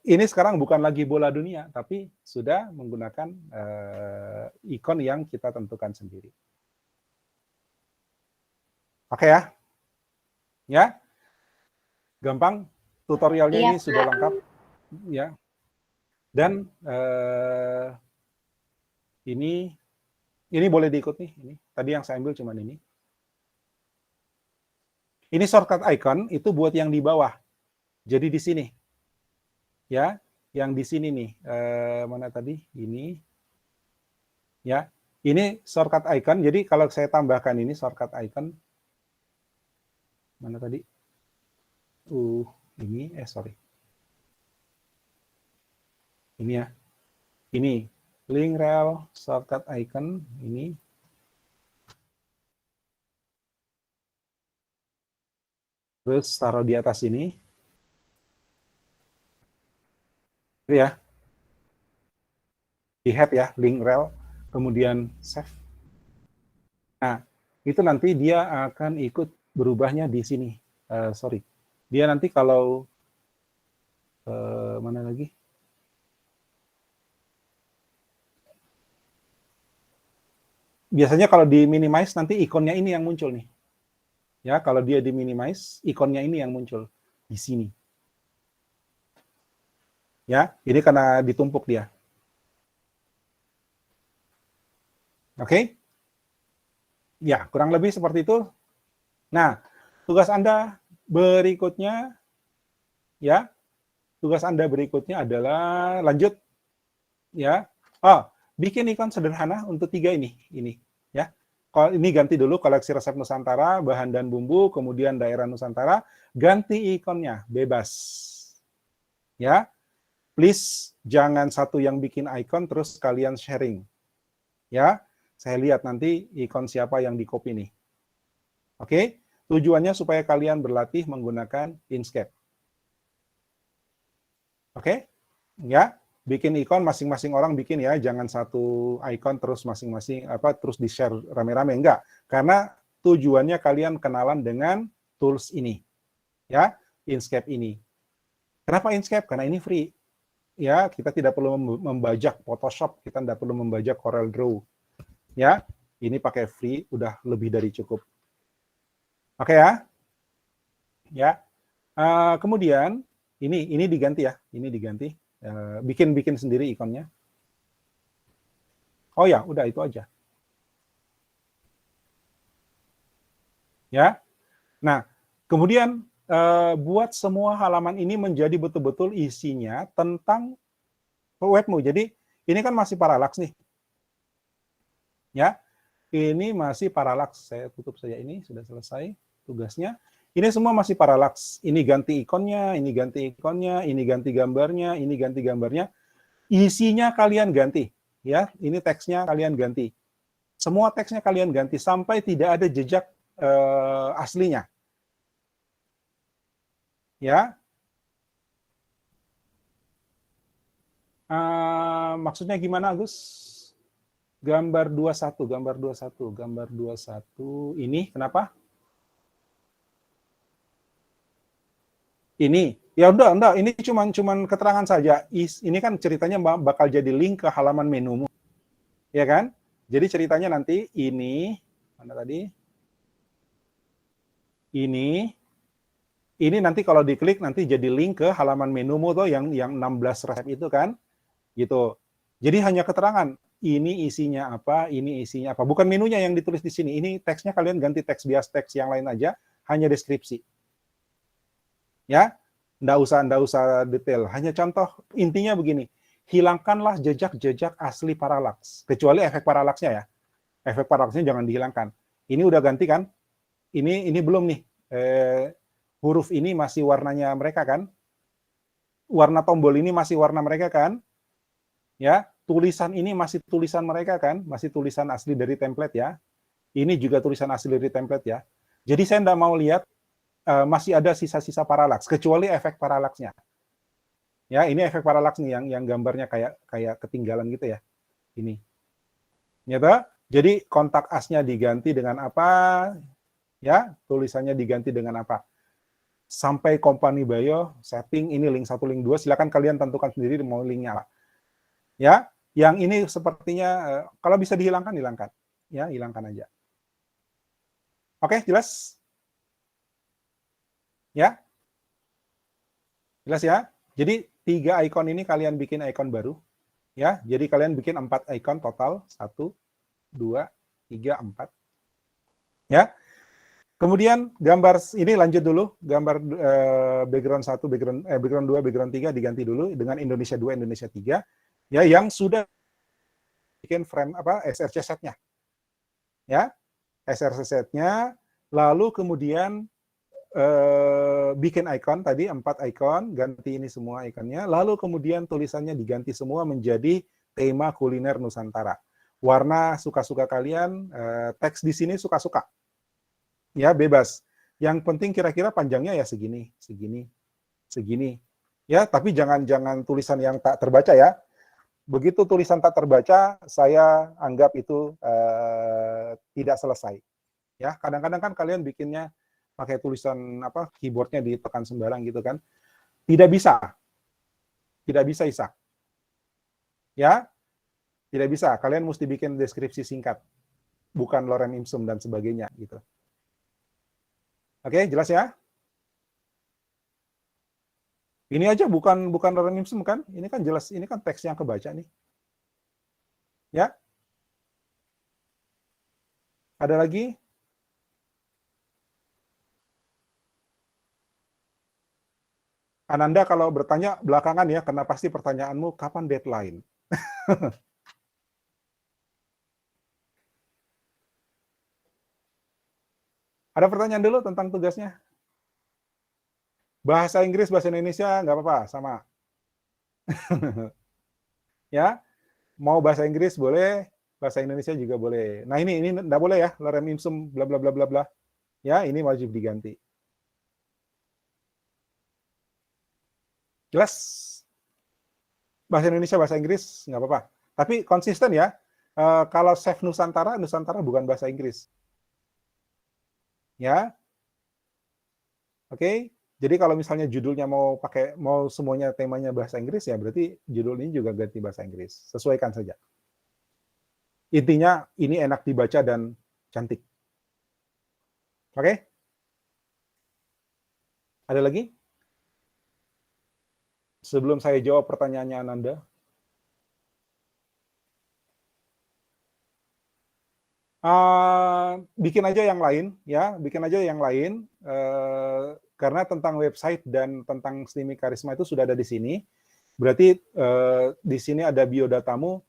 ini sekarang bukan lagi bola dunia, tapi sudah menggunakan ikon yang kita tentukan sendiri. Oke ya? Ya, gampang. Tutorialnya ini sudah lengkap. Ya, dan ini boleh diikut nih. Ini tadi yang saya ambil cuma ini. Ini shortcut icon itu buat yang di bawah. Jadi di sini. Ya, yang di sini nih. Mana tadi? Ini. Ya. Ini shortcut icon. Jadi kalau saya tambahkan ini shortcut icon. Mana tadi? Ini sorry. Ini ya. Ini link rel shortcut icon ini. Terus taruh di atas ini. Itu ya. Di head ya, link rel, kemudian save. Nah, itu nanti dia akan ikut berubahnya di sini. Sorry. Dia nanti kalau mana lagi? Biasanya kalau di minimize nanti ikonnya ini yang muncul nih. Ya, kalau dia di minimize, ikonnya ini yang muncul di sini. Ya, ini karena ditumpuk dia. Oke? Ya, kurang lebih seperti itu. Nah, tugas Anda berikutnya ya. Tugas Anda berikutnya adalah lanjut ya. Bikin ikon sederhana untuk 3 ini ya. Kalau ini ganti dulu koleksi resep Nusantara, bahan dan bumbu, kemudian daerah Nusantara, ganti ikonnya bebas. Ya. Please jangan satu yang bikin ikon terus kalian sharing. Ya. Saya lihat nanti ikon siapa yang di-copy nih. Oke? Tujuannya supaya kalian berlatih menggunakan Inkscape. Oke? Ya. Bikin ikon masing-masing orang bikin ya, jangan satu ikon terus masing-masing terus di-share rame-rame, enggak. Karena tujuannya kalian kenalan dengan tools ini. Ya, Inkscape ini. Kenapa Inkscape? Karena ini free. Ya, kita tidak perlu membajak Photoshop, kita tidak perlu membajak Corel Draw. Ya, ini pakai free udah lebih dari cukup. Oke ya? Ya. Kemudian ini diganti ya, ini diganti. Bikin sendiri ikonnya. Oh ya, udah itu aja. Ya. Nah, kemudian buat semua halaman ini menjadi betul-betul isinya tentang webmu. Jadi ini kan masih parallax nih. Ya. Ini masih parallax. Saya tutup saja ini, sudah selesai tugasnya. Ini semua masih parallax. Ini ganti ikonnya, ini ganti ikonnya, ini ganti gambarnya, ini ganti gambarnya. Isinya kalian ganti. Ya, ini teksnya kalian ganti. Semua teksnya kalian ganti sampai tidak ada jejak aslinya. Ya. Maksudnya gimana, Agus? Gambar 21, gambar 21, gambar 21. Ini kenapa? Ini ya udah, ini cuman keterangan saja. Ini kan ceritanya bakal jadi link ke halaman menumu, ya kan? Jadi ceritanya nanti ini mana tadi? Ini nanti kalau diklik nanti jadi link ke halaman menumu tuh yang 16 resep itu kan, gitu. Jadi hanya keterangan ini isinya apa, ini isinya apa. Bukan menunya yang ditulis di sini. Ini teksnya kalian ganti teks bias teks yang lain aja, hanya deskripsi. Ya, nggak usah detail. Hanya contoh, intinya begini, hilangkanlah jejak-jejak asli parallax, kecuali efek parallaxnya ya. Efek parallaxnya jangan dihilangkan. Ini udah ganti kan? Ini belum nih. Huruf ini masih warnanya mereka kan? Warna tombol ini masih warna mereka kan? Ya, tulisan ini masih tulisan mereka kan? Masih tulisan asli dari template ya. Ini juga tulisan asli dari template ya. Jadi saya nggak mau lihat masih ada sisa-sisa parallax, kecuali efek parallaxnya. Ya, ini efek parallax nih yang gambarnya kayak ketinggalan gitu ya. Ini. Nyata? Jadi kontak asnya diganti dengan apa? Ya, tulisannya diganti dengan apa? Sampai company bio, setting, ini link 1, link 2, silakan kalian tentukan sendiri mau linknya apa. Ya, yang ini sepertinya kalau bisa dihilangkan, hilangkan. Ya, hilangkan aja. Oke, jelas? Ya? Jelas ya? Jadi 3 ikon ini kalian bikin ikon baru. Ya, jadi kalian bikin 4 ikon total. 1, 2, 3, 4. Ya. Kemudian gambar ini lanjut dulu, gambar background 1, background 2, background 3 diganti dulu dengan Indonesia 2, Indonesia 3 ya yang sudah bikin frame SRC setnya. Ya, SRC setnya, lalu kemudian bikin icon tadi 4 icon, ganti ini semua ikonnya, lalu kemudian tulisannya diganti semua menjadi tema kuliner Nusantara. Warna suka-suka kalian, teks di sini suka-suka. Ya, bebas. Yang penting kira-kira panjangnya ya segini, segini, segini. Ya, tapi jangan tulisan yang tak terbaca ya. Begitu tulisan tak terbaca, saya anggap itu tidak selesai. Ya, kadang-kadang kan kalian bikinnya pakai tulisan keyboardnya ditekan sembarang gitu kan. Tidak bisa. Tidak bisa, Isak. Ya, tidak bisa. Kalian mesti bikin deskripsi singkat. Bukan lorem ipsum dan sebagainya gitu. Oke, jelas ya? Ini aja bukan lorem ipsum kan? Ini kan jelas, ini kan teks yang kebaca nih. Ya? Ada lagi? Ananda kalau bertanya belakangan ya, karena pasti pertanyaanmu kapan deadline? Ada pertanyaan dulu tentang tugasnya? Bahasa Inggris, bahasa Indonesia, nggak apa-apa, sama. Ya, mau bahasa Inggris boleh, bahasa Indonesia juga boleh. Nah ini nggak boleh ya, lorem ipsum, bla bla bla bla bla. Ya, ini wajib diganti. Jelas? Bahasa Indonesia, bahasa Inggris, nggak apa-apa. Tapi konsisten ya, kalau Chef Nusantara, Nusantara bukan bahasa Inggris. Ya, oke. Jadi kalau misalnya judulnya mau semuanya temanya bahasa Inggris ya berarti judul ini juga ganti bahasa Inggris. Sesuaikan saja. Intinya ini enak dibaca dan cantik. Oke? Ada lagi? Sebelum saya jawab pertanyaannya Ananda. Bikin aja yang lain ya, bikin aja yang lain. Karena tentang website dan tentang streaming karisma itu sudah ada di sini. Berarti di sini ada biodatamu,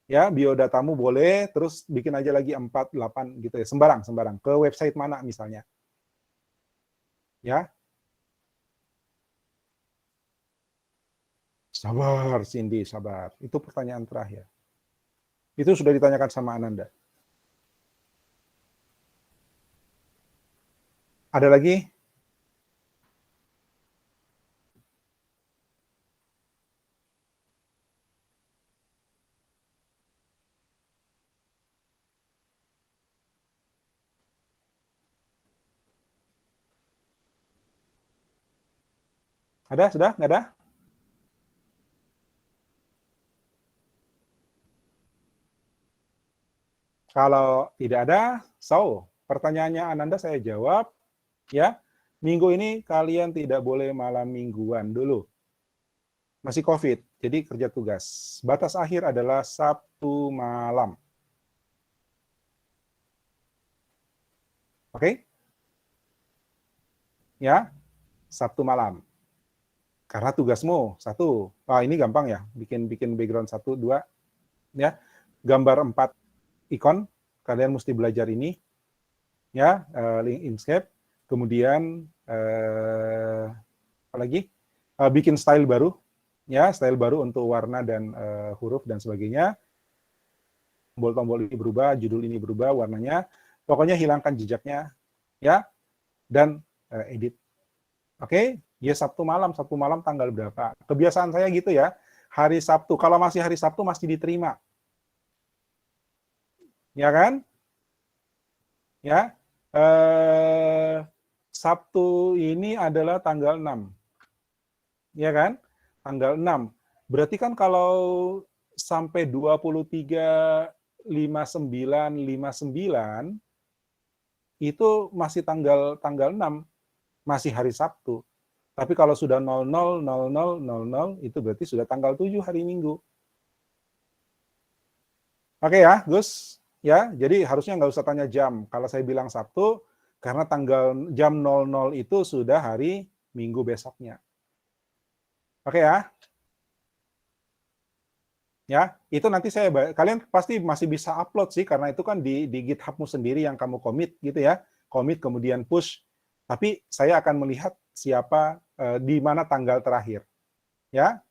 ya biodatamu boleh, terus bikin aja lagi 4, 8 gitu ya, sembarang ke website mana misalnya, ya. Sabar Cindy, sabar. Itu pertanyaan terakhir. Itu sudah ditanyakan sama Ananda. Ada lagi? Ada? Sudah? Nggak ada? Kalau tidak ada, so, pertanyaannya Ananda saya jawab, ya. Minggu ini kalian tidak boleh malam mingguan dulu. Masih COVID, jadi kerja tugas. Batas akhir adalah Sabtu malam. Oke? Ya, Sabtu malam. Karena tugasmu, satu, ini gampang ya, bikin background 1, 2, ya. Gambar 4 ikon, kalian mesti belajar ini, ya, link Inkscape. Kemudian, apa lagi? Bikin style baru, ya, style baru untuk warna dan huruf dan sebagainya. Tombol-tombol ini berubah, judul ini berubah, warnanya. Pokoknya hilangkan jejaknya, ya, dan edit. Oke, ya Sabtu malam tanggal berapa? Kebiasaan saya gitu ya, hari Sabtu. Kalau masih hari Sabtu masih diterima. Ya kan? Ya. Sabtu ini adalah tanggal 6. Ya kan? Tanggal 6. Berarti kan kalau sampai 23.59.59 itu masih tanggal 6, masih hari Sabtu. Tapi kalau sudah 00.00.00 itu berarti sudah tanggal 7 hari Minggu. Oke ya, Gus. Ya, jadi harusnya nggak usah tanya jam. Kalau saya bilang Sabtu, Karena tanggal jam 00 itu sudah hari Minggu besoknya. Oke ya? Ya, itu nanti kalian pasti masih bisa upload sih, karena itu kan di GitHub-mu sendiri yang kamu commit gitu ya. Commit kemudian push. Tapi saya akan melihat siapa di mana tanggal terakhir. Ya,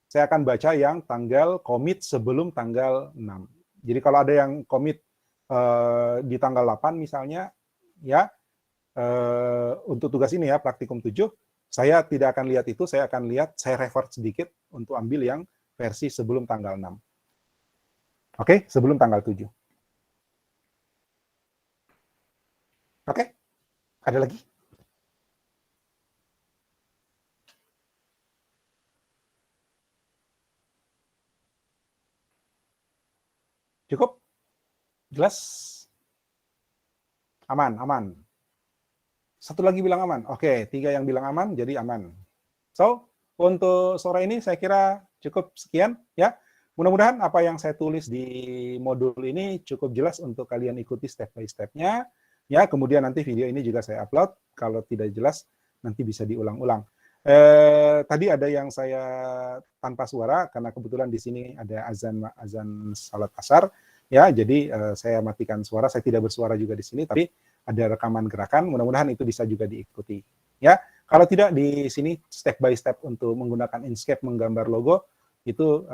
saya akan baca yang tanggal commit sebelum tanggal 6. Jadi kalau ada yang commit di tanggal 8 misalnya, ya, untuk tugas ini ya, praktikum 7, saya tidak akan lihat itu, saya akan lihat, saya revert sedikit untuk ambil yang versi sebelum tanggal 6. Oke, sebelum tanggal 7. Oke, ada lagi? Cukup? Jelas? Aman, aman. Satu lagi bilang aman. Oke, 3 yang bilang aman, jadi aman. So, untuk sore ini saya kira cukup sekian ya. Mudah-mudahan apa yang saya tulis di modul ini cukup jelas untuk kalian ikuti step by step-nya. Ya, kemudian nanti video ini juga saya upload. Kalau tidak jelas, nanti bisa diulang-ulang. Tadi ada yang saya tanpa suara, karena kebetulan di sini ada azan salat asar. Ya, jadi saya matikan suara. Saya tidak bersuara juga di sini, tapi ada rekaman gerakan. Mudah-mudahan itu bisa juga diikuti. Ya, kalau tidak di sini step by step untuk menggunakan Inkscape menggambar logo, itu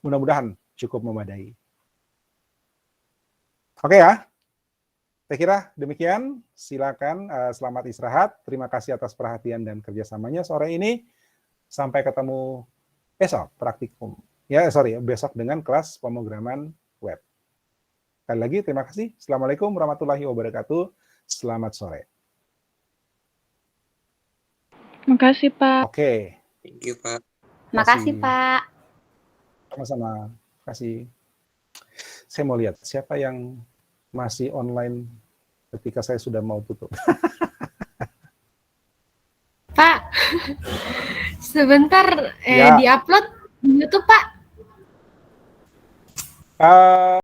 mudah-mudahan cukup memadai. Oke ya, saya kira demikian. Silakan, selamat istirahat. Terima kasih atas perhatian dan kerjasamanya sore ini. Sampai ketemu besok praktikum. Besok dengan kelas pemrograman web. Sekali lagi terima kasih. Assalamualaikum warahmatullahi wabarakatuh. Selamat sore. Makasih, Pak. Oke. Thank you, Pak. Makasih, Pak. Sama-sama. Terima kasih. Saya mau lihat siapa yang masih online ketika saya sudah mau tutup. Pak, sebentar Ya. di-upload di YouTube, Pak.